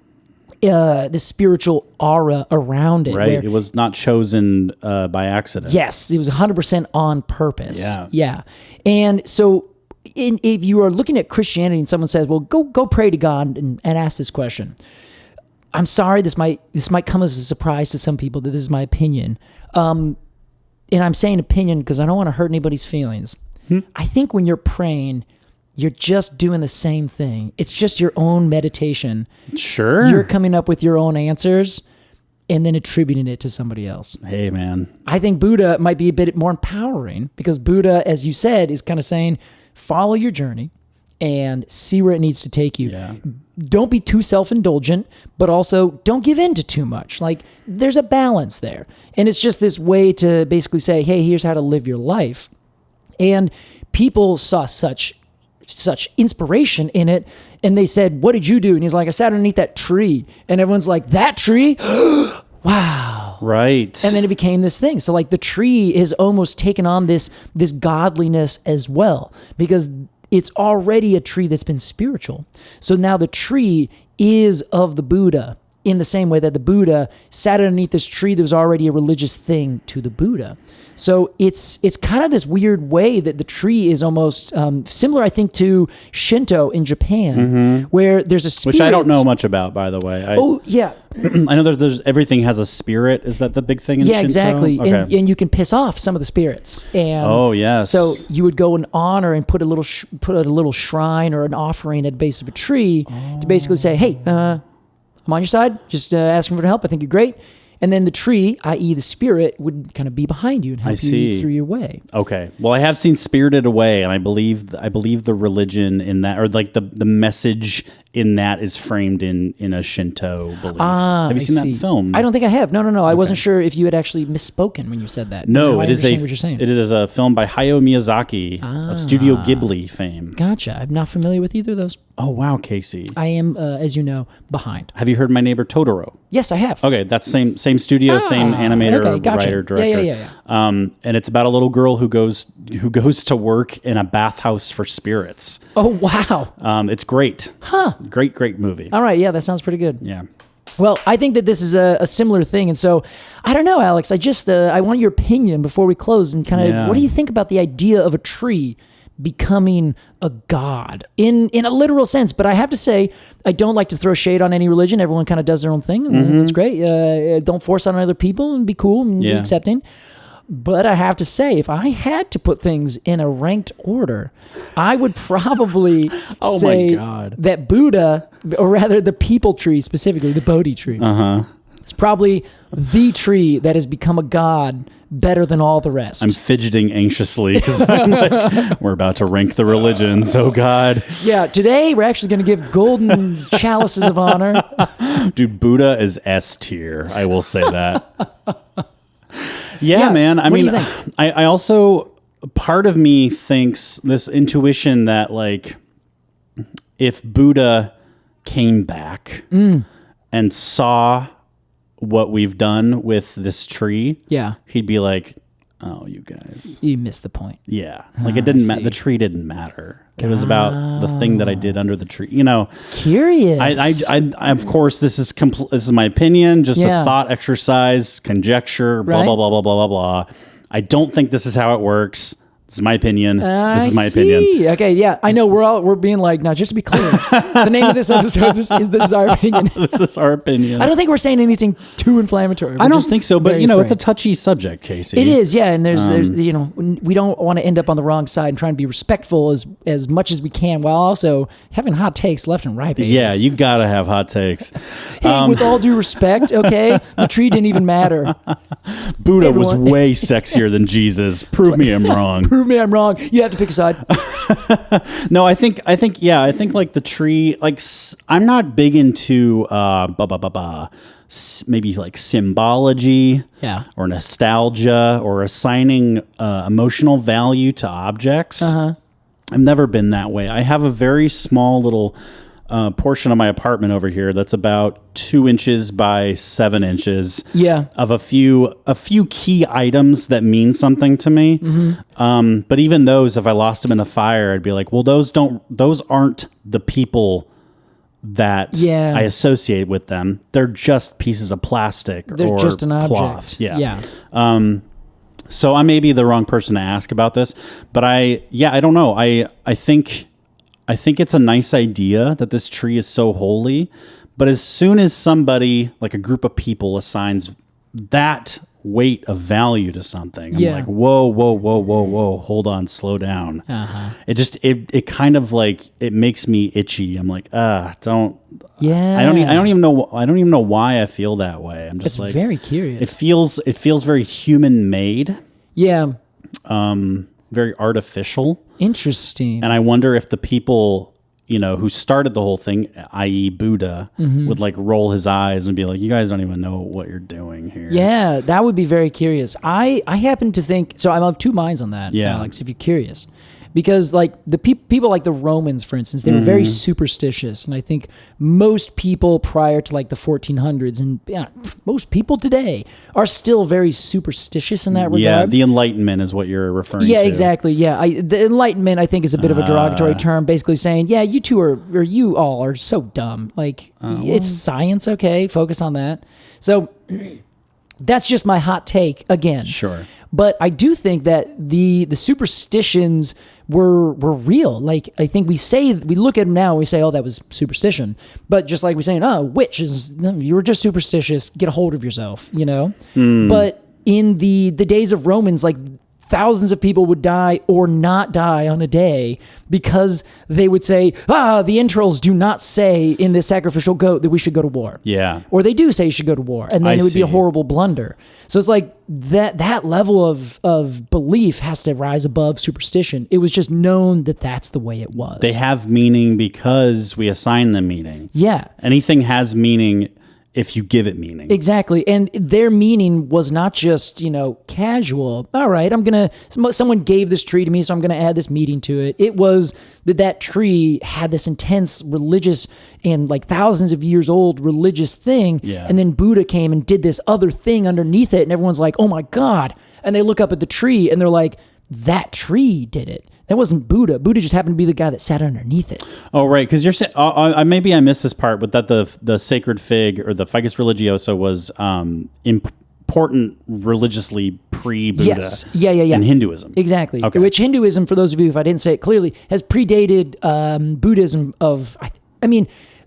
aura around it. Right. It was not chosen by accident. Yes. It was 100% on purpose. Yeah. Yeah. And so if you are looking at Christianity and someone says, well, go pray to God and ask this question. I'm sorry, this might come as a surprise to some people that this is my opinion. And I'm saying opinion because I don't want to hurt anybody's feelings. I think when you're praying, you're just doing the same thing. It's just your own meditation. Sure. You're coming up with your own answers and then attributing it to somebody else. Hey, man. I think Buddha might be a bit more empowering because Buddha, as you said, is kind of saying, follow your journey and see where it needs to take you. Yeah. Don't be too self-indulgent, but also don't give in to too much. Like, there's a balance there. And it's just this way to basically say, hey, here's how to live your life. And people saw such inspiration in it, and they said, what did you do? And he's like, I sat underneath that tree. And everyone's like, that tree? Wow. Right. And then it became this thing. So like the tree is almost taken on this godliness as well, because it's already a tree that's been spiritual. So now the tree is of the Buddha in the same way that the Buddha sat underneath this tree that was already a religious thing to the Buddha. So it's kind of this weird way that the tree is almost similar, I think, to Shinto in Japan, where there's a spirit. Which I don't know much about, by the way. Yeah. I know there's everything has a spirit. Is that the big thing in Shinto? Yeah, exactly. Okay. And you can piss off some of the spirits. And oh, yes. So you would go and honor and put a little shrine or an offering at the base of a tree to basically say, hey, I'm on your side. Just asking for help. I think you're great. And then the tree, i.e. the spirit, would kind of be behind you and help you through your way. Okay. Well, I have seen Spirited Away, and I believe the religion in that, or like the message in that, is framed in a Shinto belief. Have you seen that film? I don't think I have. No. I wasn't sure if you had actually misspoken when you said that. No, it is what you're saying. It is a film by Hayao Miyazaki of Studio Ghibli fame. Gotcha. I'm not familiar with either of those. Oh, wow, Casey. I am, as you know, behind. Have you heard My Neighbor Totoro? Yes, I have. Okay, that's same studio, same animator, gotcha. writer, director. Yeah. And it's about a little girl who goes to work in a bathhouse for spirits. Oh, wow. It's great. Huh. Great movie. All right, yeah, that sounds pretty good. Yeah. Well, I think that this is a similar thing. And so, I don't know, Alex, I want your opinion before we close and kind of, what do you think about the idea of a tree becoming a god in a literal sense? But I have to say, I don't like to throw shade on any religion. Everyone kind of does their own thing, and it's great. Don't force on other people and be cool and be accepting. But I have to say, if I had to put things in a ranked order, I would probably say that Buddha, or rather the people tree specifically, the Bodhi tree, it's probably the tree that has become a god better than all the rest. I'm fidgeting anxiously because I'm like, we're about to rank the religions. Oh, God. Yeah, today we're actually going to give golden chalices of honor. Dude, Buddha is S tier. I will say that. Yeah, man. I mean, I also, part of me thinks this intuition that, like, if Buddha came back and saw what we've done with this tree, he'd be like, oh, you guys. You missed the point. Yeah. Like, it didn't matter. The tree didn't matter. It was about the thing that I did under the tree. You know, curious. I of course, this is my opinion, just a thought exercise, conjecture, blah, blah, blah, blah, blah, blah, blah. I don't think this is how it works. This is my opinion. This is my opinion. Okay, yeah. I know we're being like, now just to be clear, the name of this episode this is our opinion. This is our opinion. I don't think we're saying anything too inflammatory. I don't think so, but you know, it's a touchy subject, Casey. It is, yeah, and there's you know, we don't want to end up on the wrong side and trying to be respectful as much as we can while also having hot takes left and right, baby. Yeah, you got to have hot takes. Hey, with all due respect, okay, the tree didn't even matter. Buddha was way sexier than Jesus. Prove me I'm wrong. Prove me I'm wrong. You have to pick a side. No, I think like the tree, like I'm not big into maybe like symbology, or nostalgia, or assigning emotional value to objects. I've never been that way. I have a very small little portion of my apartment over here that's about 2 inches by 7 inches of a few key items that mean something to me. But even those, if I lost them in a fire, I'd be like, well, those aren't the people that I associate with them. They're just pieces of plastic. They're just an cloth. Yeah. So I may be the wrong person to ask about this, but I don't know. I think it's a nice idea that this tree is so holy, but as soon as somebody, like a group of people, assigns that weight of value to something, I'm like, whoa, hold on, slow down. It kind of like, it makes me itchy. I'm like, don't. Yeah. I don't even know why I feel that way. I'm just very curious. It feels very human made. Yeah. Very artificial. Interesting. And I wonder if the people, you know, who started the whole thing, i.e. Buddha, would like roll his eyes and be like, you guys don't even know what you're doing here. Yeah, that would be very curious. I happen to think, so I'm of two minds on that, Alex, if you're curious. Because like the people like the Romans, for instance, they were very superstitious. And I think most people prior to like the 1400s and most people today are still very superstitious in that regard. Yeah, the Enlightenment is what you're referring to. Yeah, exactly. Yeah, the Enlightenment I think is a bit of a derogatory term, basically saying, yeah, you two or you all are so dumb. Like it's science, okay? Focus on that. So that's just my hot take again. Sure. But I do think that the superstitions were real. Like, I think we look at them now and we say, oh, that was superstition. But just like we're saying, oh, witches, you were just superstitious. Get a hold of yourself, you know? But in the days of Romans, like, thousands of people would die or not die on a day because they would say, the entrails do not say in this sacrificial goat that we should go to war. Yeah. Or they do say you should go to war. And then it would be a horrible blunder. So it's like that level of belief has to rise above superstition. It was just known that that's the way it was. They have meaning because we assign them meaning. Yeah. Anything has meaning if you give it meaning. Exactly. And their meaning was not just, casual. All right, someone gave this tree to me, so I'm going to add this meaning to it. It was that tree had this intense religious and like thousands of years old religious thing. Yeah. And then Buddha came and did this other thing underneath it. And everyone's like, oh my God. And they look up at the tree and they're like, that tree did it. That wasn't Buddha. Buddha just happened to be the guy that sat underneath it. Oh, right. Because you're saying, maybe I missed this part, but that the sacred fig or the Ficus religiosa was important religiously pre-Buddha. Yes. Yeah. In Hinduism. Exactly. Okay. Which Hinduism, for those of you, if I didn't say it clearly, has predated Buddhism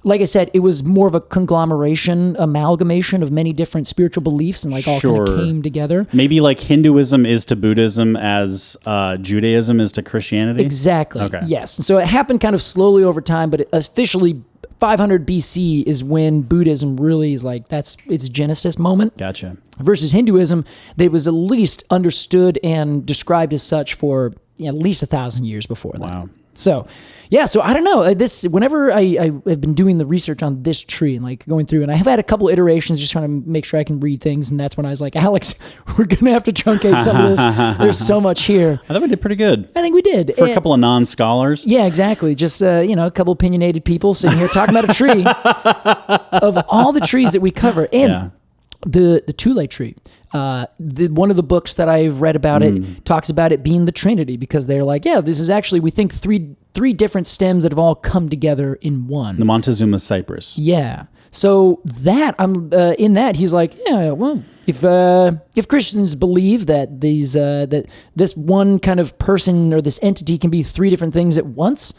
like I said, it was more of a amalgamation of many different spiritual beliefs and like all kind of came together. Maybe like Hinduism is to Buddhism as Judaism is to Christianity? Exactly. Okay. Yes. So it happened kind of slowly over time, but officially 500 BC is when Buddhism really is like, that's its genesis moment. Gotcha. Versus Hinduism, that was at least understood and described as such for at least 1,000 years before that. Wow. So, yeah, so I don't know. Whenever I have been doing the research on this tree and like going through, and I have had a couple iterations just trying to make sure I can read things, and that's when I was like, Alex, we're going to have to truncate some of this. There's so much here. I thought we did pretty good. I think we did. For a couple of non-scholars. Yeah, exactly. Just, a couple opinionated people sitting here talking about a tree of all the trees that we cover. And the Tule tree. One of the books that I've read about it talks about it being the Trinity, because they're like, this is actually, we think three different stems that have all come together in one. The Montezuma cypress. Yeah. So that in that he's like, well, if Christians believe that that this one kind of person or this entity can be three different things at once,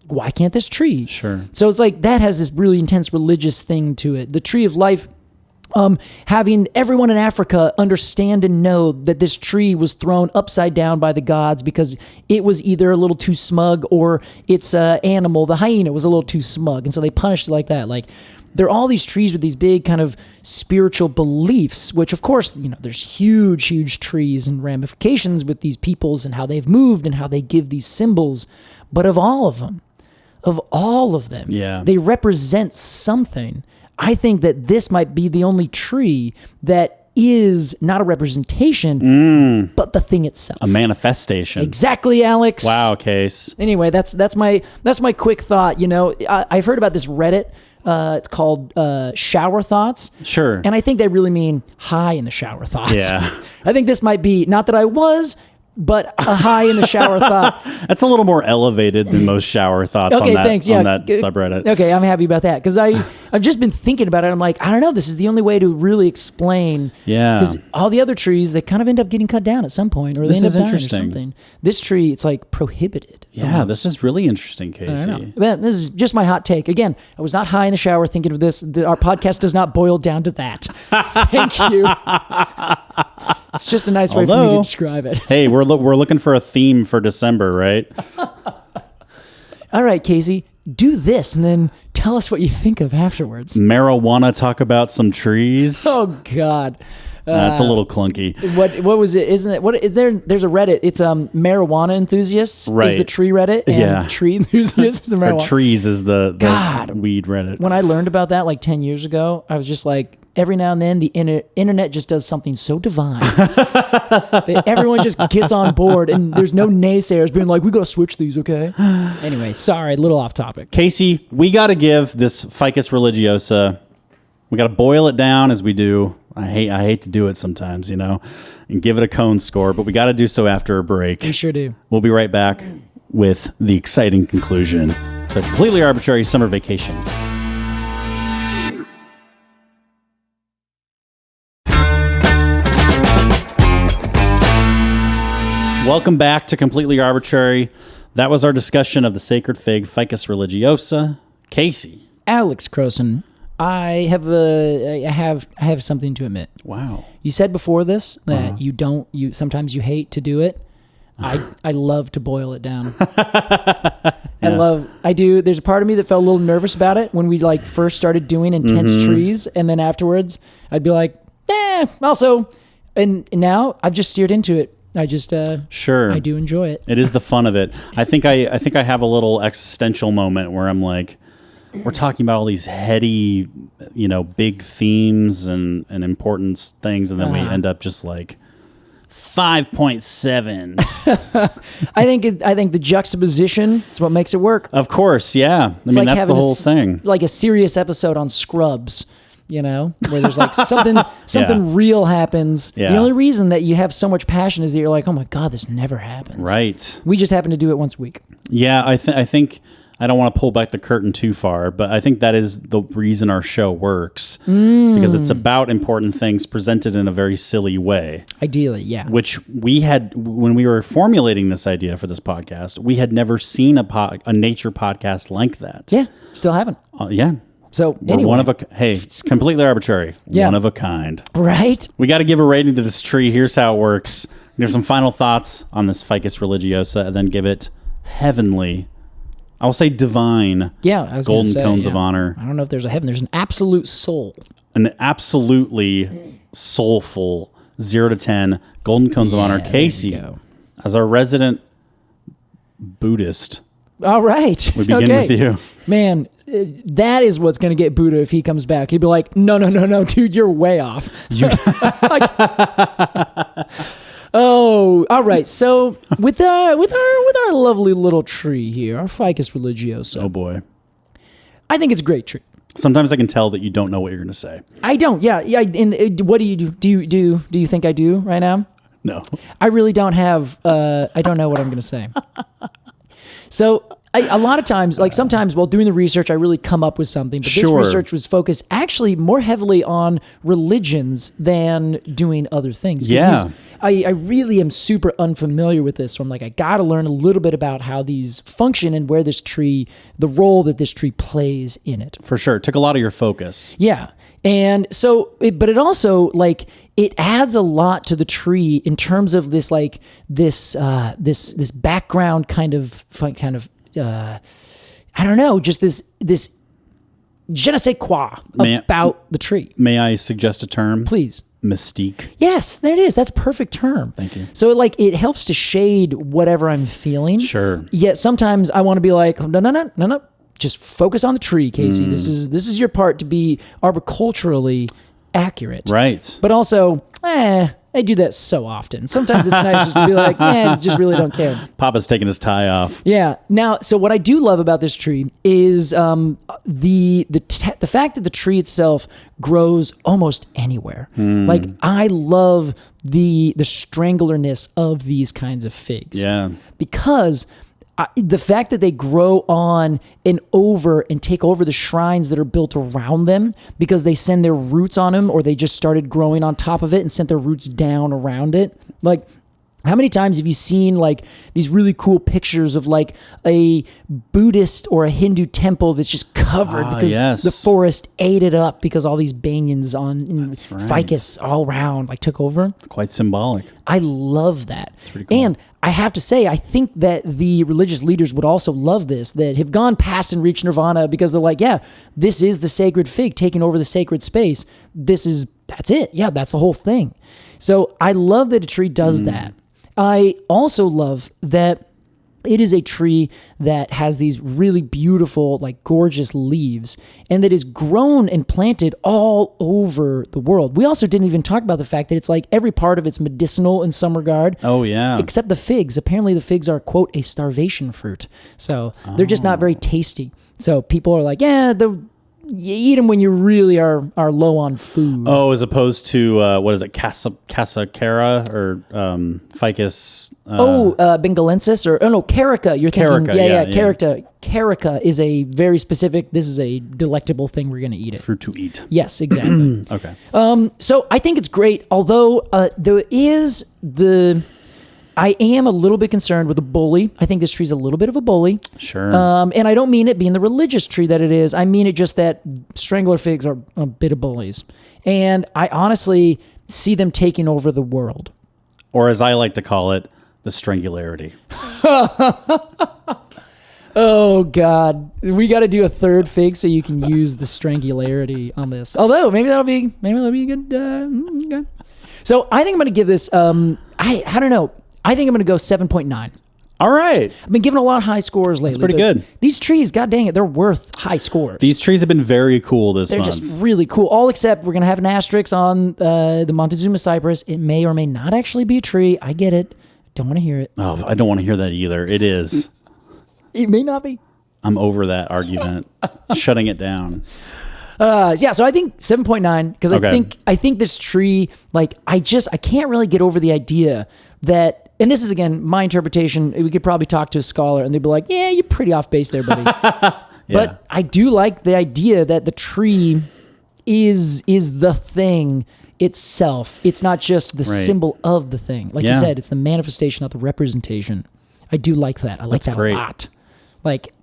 why can't this tree? Sure. So it's like that has this really intense religious thing to it. The tree of life. Having everyone in Africa understand and know that this tree was thrown upside down by the gods because it was either a little too smug or its animal, the hyena, was a little too smug. And so they punished it like that. Like, there are all these trees with these big kind of spiritual beliefs, which of course, there's huge, huge trees and ramifications with these peoples and how they've moved and how they give these symbols. But of all of them, they represent something. I think that this might be the only tree that is not a representation, but the thing itself. A manifestation. Exactly, Alex. Wow, Case. Anyway, that's my quick thought. I've heard about this Reddit. It's called shower thoughts. Sure. And I think they really mean high in the shower thoughts. Yeah. I think this might be, not that I was, but a high in the shower thought. That's a little more elevated than most shower thoughts on that subreddit. Okay, I'm happy about that, because I've just been thinking about it. I'm like, I don't know, this is the only way to really explain. Yeah. Because all the other trees, they kind of end up getting cut down at some point, or they end up dying or something. This tree, it's like prohibited. Yeah, this is really interesting, Casey. But this is just my hot take. Again, I was not high in the shower thinking of this. Our podcast does not boil down to that. Thank you. It's just a nice way for me to describe it. Hey, we're looking for a theme for December, right? All right, Casey, do this and then tell us what you think of afterwards. Marijuana, talk about some trees. Oh God, that's a little clunky. What was it? Isn't it? There's a Reddit. It's marijuana enthusiasts is the tree Reddit, and tree enthusiasts is the marijuana. Or trees is the weed Reddit. When I learned about that like 10 years ago, I was just like, every now and then the internet just does something so divine that everyone just gets on board, and there's no naysayers being like, we gotta switch these, okay? Anyway, sorry, a little off topic. Casey, we gotta give this Ficus religiosa, we gotta boil it down as we do. I hate to do it sometimes, and give it a cone score, but we gotta do so after a break. We sure do. We'll be right back with the exciting conclusion to Completely Arbortrary Summer Vacation. Welcome back to Completely Arbortrary. That was our discussion of the sacred fig, Ficus religiosa. Casey. Alex Crowson, I have something to admit. Wow. You said before this that sometimes you hate to do it. I love to boil it down. I do. There's a part of me that felt a little nervous about it when we first started doing intense trees, and then afterwards I'd be like, also, and now I've just steered into it. I just sure, I do enjoy it. It is the fun of it. I think I have a little existential moment where I'm like, we're talking about all these heady, big themes and important things, and then we end up just like 5.7. I think the juxtaposition is what makes it work. Of course, yeah. I mean, that's the whole thing. Like a serious episode on Scrubs. Where there's something real happens. Yeah. The only reason that you have so much passion is that you're like, oh my God, this never happens. Right. We just happen to do it once a week. Yeah, I think I don't want to pull back the curtain too far, but I think that is the reason our show works, because it's about important things presented in a very silly way. Ideally, yeah. Which we had, when we were formulating this idea for this podcast, we had never seen a nature podcast like that. Yeah, still haven't. Yeah. So We're anyway. one of a, hey, it's completely arbitrary. Yeah. One of a kind. Right? We got to give a rating to this tree. Here's how it works. We have some final thoughts on this Ficus religiosa, and then give it heavenly, I will say divine, I was golden say, cones of honor. I don't know if there's a heaven. There's an absolute soul. An absolutely soulful 0 to 10 golden cones of honor. there you Casey, go. as our resident Buddhist, All right. we begin with you. Man, that is what's going to get Buddha if he comes back. He'd be like, no, dude, you're way off. Oh, all right. So with our lovely little tree here, our Ficus religiosa. Oh boy. I think it's a great tree. Sometimes I can tell that you don't know what you're going to say. I don't. Yeah. And what do you do? Do you think I do right now? No. I really don't have. I don't know what I'm going to say. So a lot of times, like sometimes while doing the research, I really come up with something. But this research was focused actually more heavily on religions than doing other things. Yeah. I really am super unfamiliar with this. So I'm like, I got to learn a little bit about how these function and where this tree, the role that this tree plays in it. For sure. It took a lot of your focus. Yeah. And so, but it also like, it adds a lot to the tree in terms of this, like this background kind of, I don't know, just this je ne sais quoi about the tree. May I suggest a term? Please. Mystique. Yes, there it is. That's a perfect term. Thank you. So it helps to shade whatever I'm feeling. Sure. Yet sometimes I want to be like, no. Just focus on the tree, Casey. This is your part to be arboriculturally accurate. Right. But also, I do that so often. Sometimes it's nice just to be like, just really don't care. Papa's taking his tie off. Yeah. Now, so what I do love about this tree is the fact that the tree itself grows almost anywhere. Like I love the strangulerness of these kinds of figs. Yeah. Because the fact that they grow on and over and take over the shrines that are built around them because they send their roots on them, or they just started growing on top of it and sent their roots down around it. Like, how many times have you seen like these really cool pictures of like a Buddhist or a Hindu temple that's just covered because the forest ate it up because all these banyans on ficus all around like took over? It's quite symbolic. I love that. It's pretty cool. And I have to say, I think that the religious leaders would also love this, that have gone past and reached nirvana because they're like, yeah, this is the sacred fig taking over the sacred space. That's it. Yeah, that's the whole thing. So I love that a tree does that. I also love that it is a tree that has these really beautiful, like gorgeous leaves, and that is grown and planted all over the world. We also didn't even talk about the fact that it's like every part of it's medicinal in some regard. Oh, yeah. Except the figs. Apparently the figs are, quote, a starvation fruit. So they're just not very tasty. So people are like, you eat them when you really are low on food. Oh, as opposed to, what is it, Casacara or Ficus? Bengalensis Carica. You're thinking, Carica, Carica is a very specific, this is a delectable thing, we're going to eat it. Fruit to eat. Yes, exactly. Okay. So I think it's great, although there is I am a little bit concerned with the bully. I think this tree's a little bit of a bully. Sure. And I don't mean it being the religious tree that it is. I mean it just that strangler figs are a bit of bullies. And I honestly see them taking over the world. Or as I like to call it, the strangularity. Oh, God. We got to do a third fig so you can use the strangularity on this. Although, maybe that'll be a good... Okay. So I think I'm going to give this... I don't know. I think I'm going to go 7.9. All right. I've been giving a lot of high scores lately. That's pretty good. These trees, god dang it, they're worth high scores. These trees have been very cool this month. They're just really cool. All except we're going to have an asterisk on the Montezuma cypress. It may or may not actually be a tree. I get it. Don't want to hear it. Oh, I don't want to hear that either. It is. It may not be. I'm over that argument. Shutting it down. So I think 7.9 because I think this tree, like I can't really get over the idea that and this is, again, my interpretation. We could probably talk to a scholar, and they'd be like, yeah, you're pretty off base there, buddy. But I do like the idea that the tree is the thing itself. It's not just the symbol of the thing. Like you said, it's the manifestation, not the representation. I do like that. I like that a lot. Like,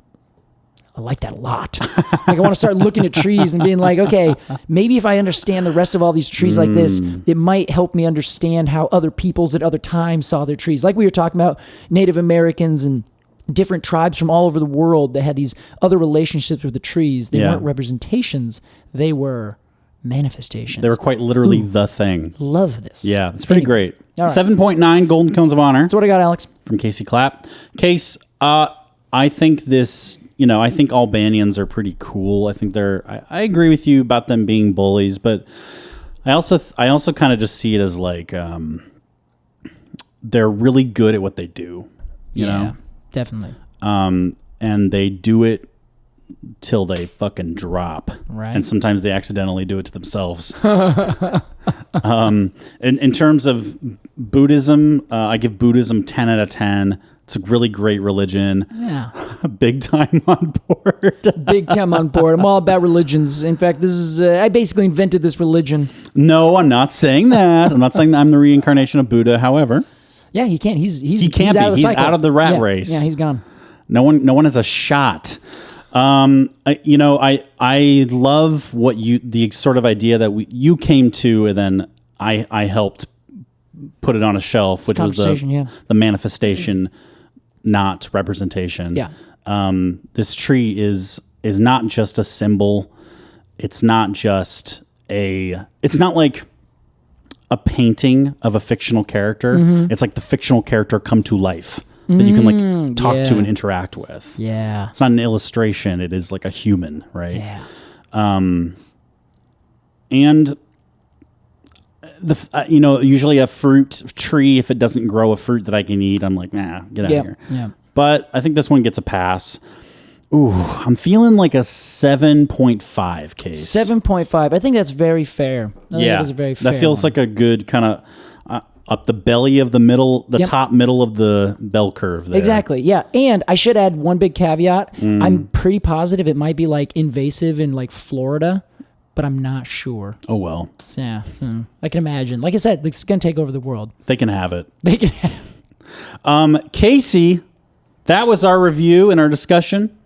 I like that a lot. Like, I want to start looking at trees and being like, okay, maybe if I understand the rest of all these trees like this, it might help me understand how other peoples at other times saw their trees. Like we were talking about Native Americans and different tribes from all over the world that had these other relationships with the trees. They weren't representations. They were manifestations. They were quite literally the thing. Love this. Yeah, it's pretty great. All right. 7.9 Golden Cones of Honor. That's what I got, Alex. From Casey Clapp. Case, I think this... I think Albanians are pretty cool. I think I agree with you about them being bullies, but I also kind of just see it as like they're really good at what they do. You know? Definitely. And they do it till they fucking drop. Right. And sometimes they accidentally do it to themselves. In terms of Buddhism, I give Buddhism 10 out of 10. It's a really great religion. Yeah. Big time on board. Big time on board. I'm all about religions. In fact, this is I basically invented this religion. No, I'm not saying that. I'm not saying that I'm the reincarnation of Buddha. However, yeah, he can't. He can't be. He's out of the rat race. Yeah, he's gone. No one has a shot. I love what the sort of idea that you came to, and then I helped put it on a shelf, which was the manifestation, not representation. Yeah. This tree is not just a symbol. It's not just it's not like a painting of a fictional character. Mm-hmm. It's like the fictional character come to life that you can like talk to and interact with. Yeah. It's not an illustration. It is like a human, right? Yeah. And usually a fruit tree, if it doesn't grow a fruit that I can eat, I'm like, nah, get out of here. Yeah. But I think this one gets a pass. Ooh, I'm feeling like a 7.5 case. 7.5. I think that's very fair. That feels like a good kind of up the belly of the middle, top middle of the bell curve there. Exactly, yeah. And I should add one big caveat. I'm pretty positive it might be like invasive in like Florida, but I'm not sure. Oh, well. So I can imagine. Like I said, it's going to take over the world. They can have it. They can have it. Casey, that was our review and our discussion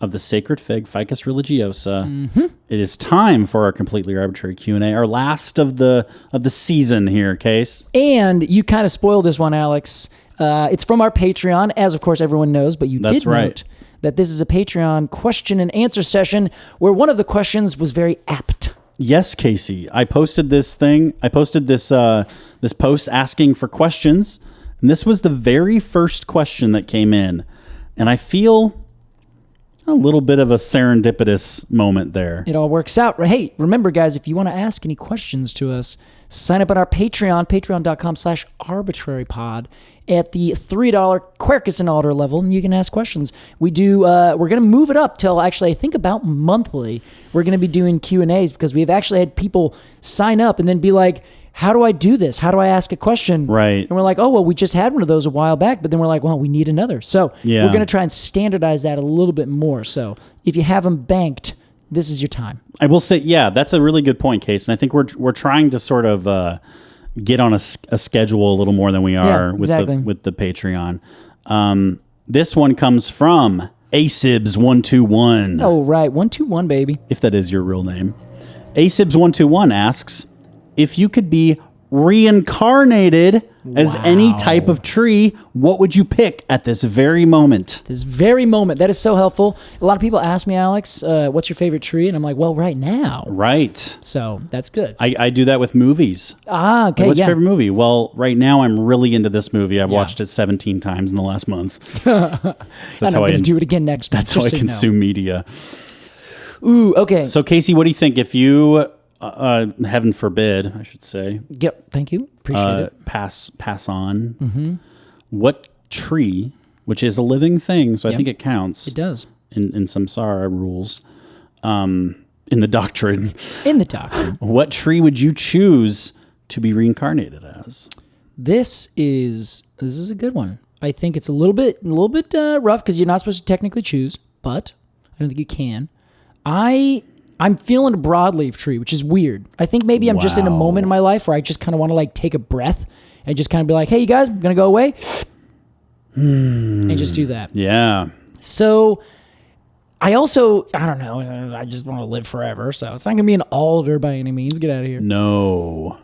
of the sacred fig, Ficus religiosa. Mm-hmm. It is time for our completely arbitrary Q&A, our last of the season here, Case. And you kind of spoiled this one, Alex. It's from our Patreon, as of course everyone knows, but That's right. Note that this is a Patreon question and answer session where one of the questions was very apt. Yes, Casey. I posted this thing. I posted this post asking for questions, and this was the very first question that came in. And I feel a little bit of a serendipitous moment there. It all works out. Hey, remember, guys, if you want to ask any questions to us, sign up at our Patreon, patreon.com/arbitrarypod. At the $3 Quercus and Alder level, and you can ask questions. We do. We're going to move it up till actually I think about monthly. We're going to be doing Q&As because we've actually had people sign up and then be like, "How do I do this? How do I ask a question?" Right. And we're like, "Oh well, we just had one of those a while back," but then we're like, "Well, we need another." So we're going to try and standardize that a little bit more. So if you have them banked, this is your time. I will say, that's a really good point, Case. And I think we're trying to sort of get on a schedule a little more than we are with the Patreon. This one comes from ASIBS121. Oh, right. 121, baby. If that is your real name. ASIBS121 asks, if you could be reincarnated as any type of tree, what would you pick at this very moment? This very moment. That is so helpful. A lot of people ask me, Alex, what's your favorite tree? And I'm like, well, right now. Right. So that's good. I do that with movies. Ah, okay. What's your favorite movie? Well, right now I'm really into this movie. I've watched it 17 times in the last month. So that's how I'm going to do it again next month. That's how I consume media. Ooh, okay. So, Casey, what do you think if you... heaven forbid, I should say. Yep, thank you. Appreciate it. Pass on. Mm-hmm. What tree, which is a living thing, so I think it counts. It does. In samsara rules, in the doctrine. In the doctrine. What tree would you choose to be reincarnated as? This is a good one. I think it's a little bit rough because you're not supposed to technically choose, but I don't think you can. I'm feeling a broadleaf tree, which is weird. I think maybe I'm just in a moment in my life where I just kind of want to like take a breath and just kind of be like, hey, you guys, I'm going to go away. And just do that. Yeah. So I don't know. I just want to live forever. So it's not going to be an alder by any means. Get out of here. No.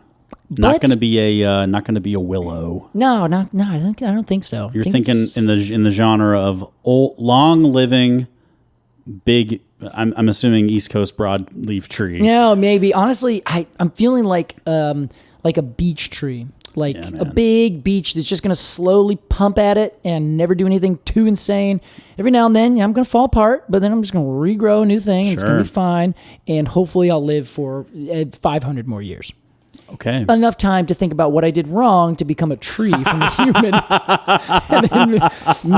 Not going to be a willow. No. I don't think so. You're thinking in the genre of old, long living, big. I'm assuming East Coast broadleaf tree. No, maybe. Honestly, I'm feeling like a beech tree. Like a big beach that's just going to slowly pump at it and never do anything too insane. Every now and then, I'm going to fall apart, but then I'm just going to regrow a new thing. Sure. It's going to be fine. And hopefully I'll live for 500 more years. Okay. Enough time to think about what I did wrong to become a tree from a human and then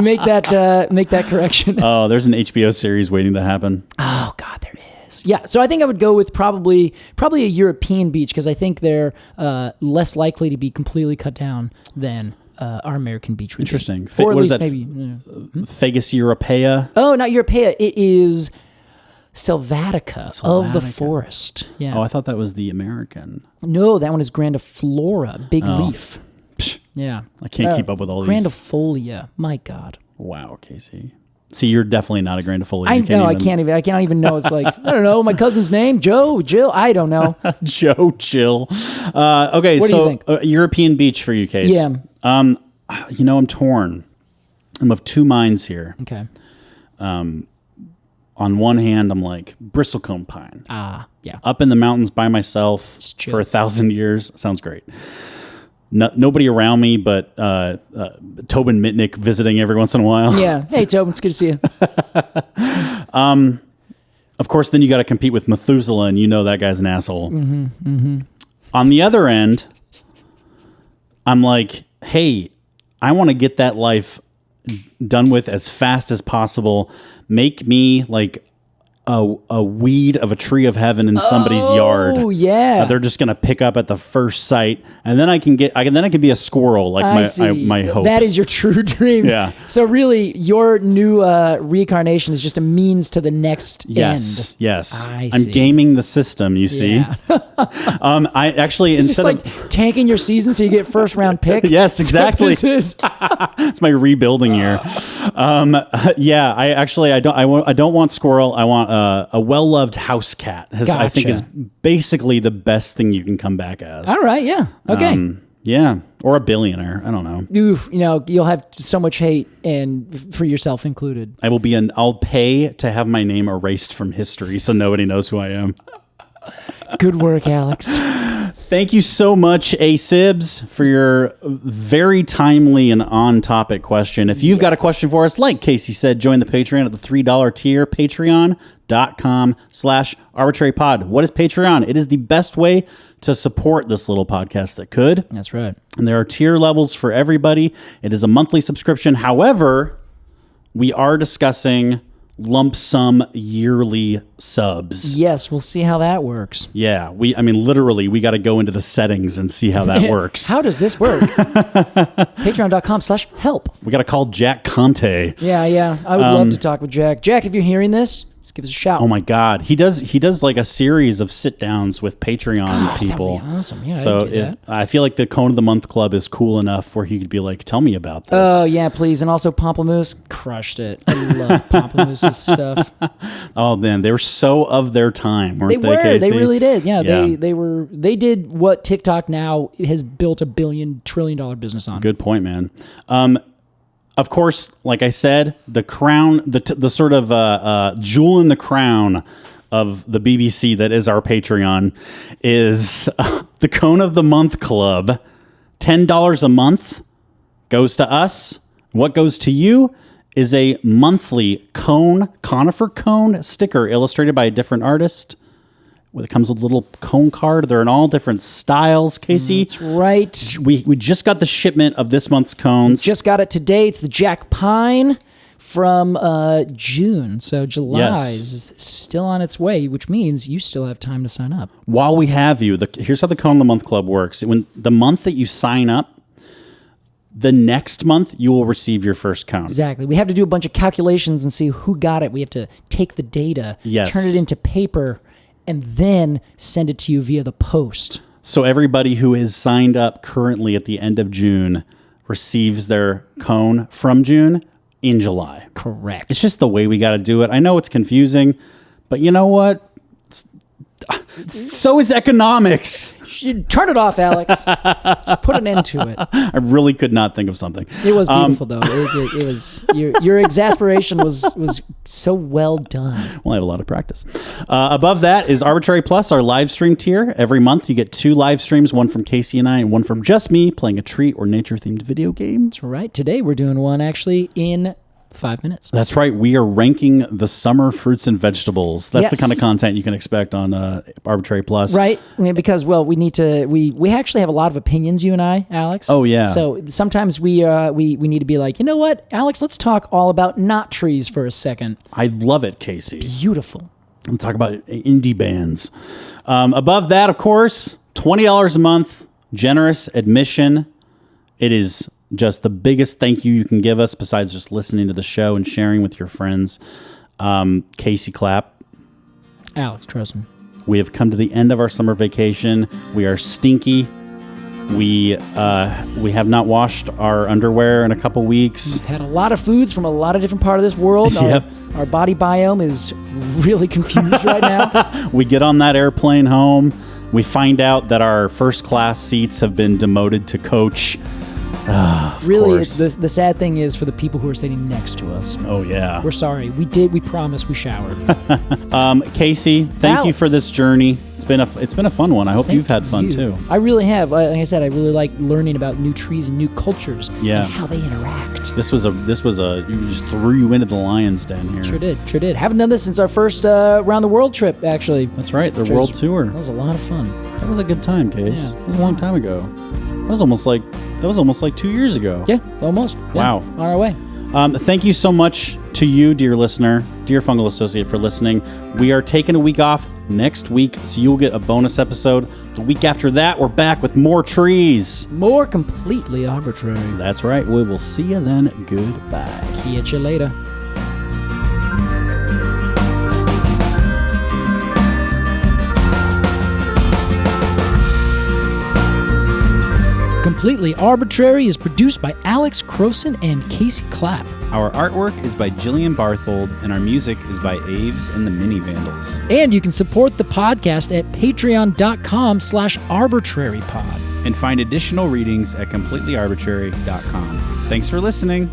make that correction. Oh, there's an HBO series waiting to happen. Oh, God, there is. Yeah, so I think I would go with probably a European beech because I think they're less likely to be completely cut down than our American beech would Interesting. Be. Or at least maybe. Ficus europaea? Oh, not europaea. It is Sylvatica of the forest. Yeah. Oh, I thought that was the American. No, that one is grandiflora, big leaf. Psh, yeah. I can't keep up with all these. Grandifolia. My God. Wow, Casey. See, you're definitely not a grandifolia. I can't even know. It's like, I don't know, my cousin's name, Joe, Jill, I don't know. Joe, Jill. Okay, what so do you think? European beech for you, Case. Yeah. I'm torn. I'm of two minds here. Okay. On one hand, I'm like, bristlecone pine. Yeah. Up in the mountains by myself for 1,000 years. Sounds great. Nobody around me but Tobin Mitnick visiting every once in a while. Yeah. Hey, Tobin, it's good to see you. Of course, then you got to compete with Methuselah, and you know that guy's an asshole. Mm-hmm, mm-hmm. On the other end, I'm like, hey, I want to get that life done with as fast as possible. Make me like a weed of a tree of heaven in somebody's yard. Oh yeah, they're just gonna pick up at the first sight, and then I can be a squirrel like my hopes. That is your true dream. Yeah. So really, your new reincarnation is just a means to the next end. Yes. I'm gaming the system. You see. Yeah. I actually it's just like tanking your season so you get first round pick. Yes, exactly. This is. It's my rebuilding year. I don't want squirrel. I want a well-loved house cat. Gotcha. I think is basically the best thing you can come back as. All right, yeah. Okay. Yeah, or a billionaire. I don't know. Oof, you'll have so much hate, and for yourself included. I'll pay to have my name erased from history so nobody knows who I am. Good work, Alex. Thank you so much, A-Sibs, for your very timely and on-topic question. If you've got a question for us, like Casey said, join the Patreon at the $3 tier, patreon.com/arbitrarypod. What is Patreon? It is the best way to support this little podcast that could. That's right. And there are tier levels for everybody. It is a monthly subscription. However, we are discussing lump sum yearly subs. Yes, we'll see how that works. Yeah, literally, we got to go into the settings and see how that works. How does this work? Patreon.com/help. We got to call Jack Conte. Yeah. I would love to talk with Jack. Jack, if you're hearing this, just give us a shout. Oh my God, he does like a series of sit downs with Patreon people. That'd be awesome. Yeah, so I'd do that. I feel like the Cone of the Month Club is cool enough where he could be like, "Tell me about this." Oh yeah, please. And also Pomplamoose crushed it. I love Pomplamoose stuff. Oh man, they were so of their time, weren't they? Casey? They really did. Yeah. They did what TikTok now has built $1 billion trillion business on. Good point, man. Of course, like I said, the crown, the sort of jewel in the crown of the BBC that is our Patreon is the Cone of the Month Club. $10 a month goes to us. What goes to you is a monthly conifer cone sticker illustrated by a different artist. It comes with a little cone card. They're in all different styles, Casey. That's right. We just got the shipment of this month's cones. Just got it today. It's the Jack Pine from June. So July is still on its way, which means you still have time to sign up. While we have you, here's how the Cone of the Month Club works. When the month that you sign up, the next month you will receive your first cone. Exactly. We have to do a bunch of calculations and see who got it. We have to take the data, turn it into paper, and then send it to you via the post. So everybody who is signed up currently at the end of June receives their cone from June in July. Correct. It's just the way we got to do it. I know it's confusing, but you know what? So is economics. Turn it off, Alex. Just put an end to it. I really could not think of something. It was beautiful, though. It was your exasperation was so well done. Well, I have a lot of practice. Above that is Arbortrary Plus, our live stream tier. Every month you get 2 live streams, one from Casey and I, and one from just me playing a tree or nature-themed video game. That's right. Today we're doing one actually in 5 minutes. That's right. We are ranking the summer fruits and vegetables. That's the kind of content you can expect on Arbortrary Plus. Right. I mean, because, well, we need to, we actually have a lot of opinions, you and I, Alex. Oh, yeah. So sometimes we need to be like, you know what, Alex, let's talk all about not trees for a second. I love it, Casey. Beautiful. Let's talk about indie bands. Above that, of course, $20 a month, generous admission. It is just the biggest thank you can give us besides just listening to the show and sharing with your friends. Casey Clapp. Alex Crowson. We have come to the end of our summer vacation. We are stinky. We have not washed our underwear in a couple weeks. We've had a lot of foods from a lot of different parts of this world. Yep. Our body biome is really confused right now. We get on that airplane home. We find out that our first class seats have been demoted to coach. Really, the sad thing is for the people who are sitting next to us. Oh, yeah. We're sorry. We promised we showered. Casey, thank Alex. you for this journey. It's been a fun one. I hope you've had fun too. I really have. Like I said, I really like learning about new trees and new cultures and how they interact. This was you just threw you into the lion's den here. Sure did. Haven't done this since our first around the world trip, actually. That's right, the world tour. That was a lot of fun. That was a good time, Case. Yeah. That was a long time ago. That was almost like 2 years ago. Yeah, almost. Yeah, Wow. on our way. Thank you so much to you, dear listener, dear fungal associate, for listening. We are taking a week off next week, so you'll get a bonus episode. The week after that, we're back with more trees. More completely arbitrary. That's right. We will see you then. Goodbye. Catch you later. Completely Arbortrary is produced by Alex Crowson and Casey Clapp. Our artwork is by Jillian Barthold, and our music is by Aves and the Mini Vandals. And you can support the podcast at patreon.com/arbitrarypod. And find additional readings at completelyarbitrary.com. Thanks for listening.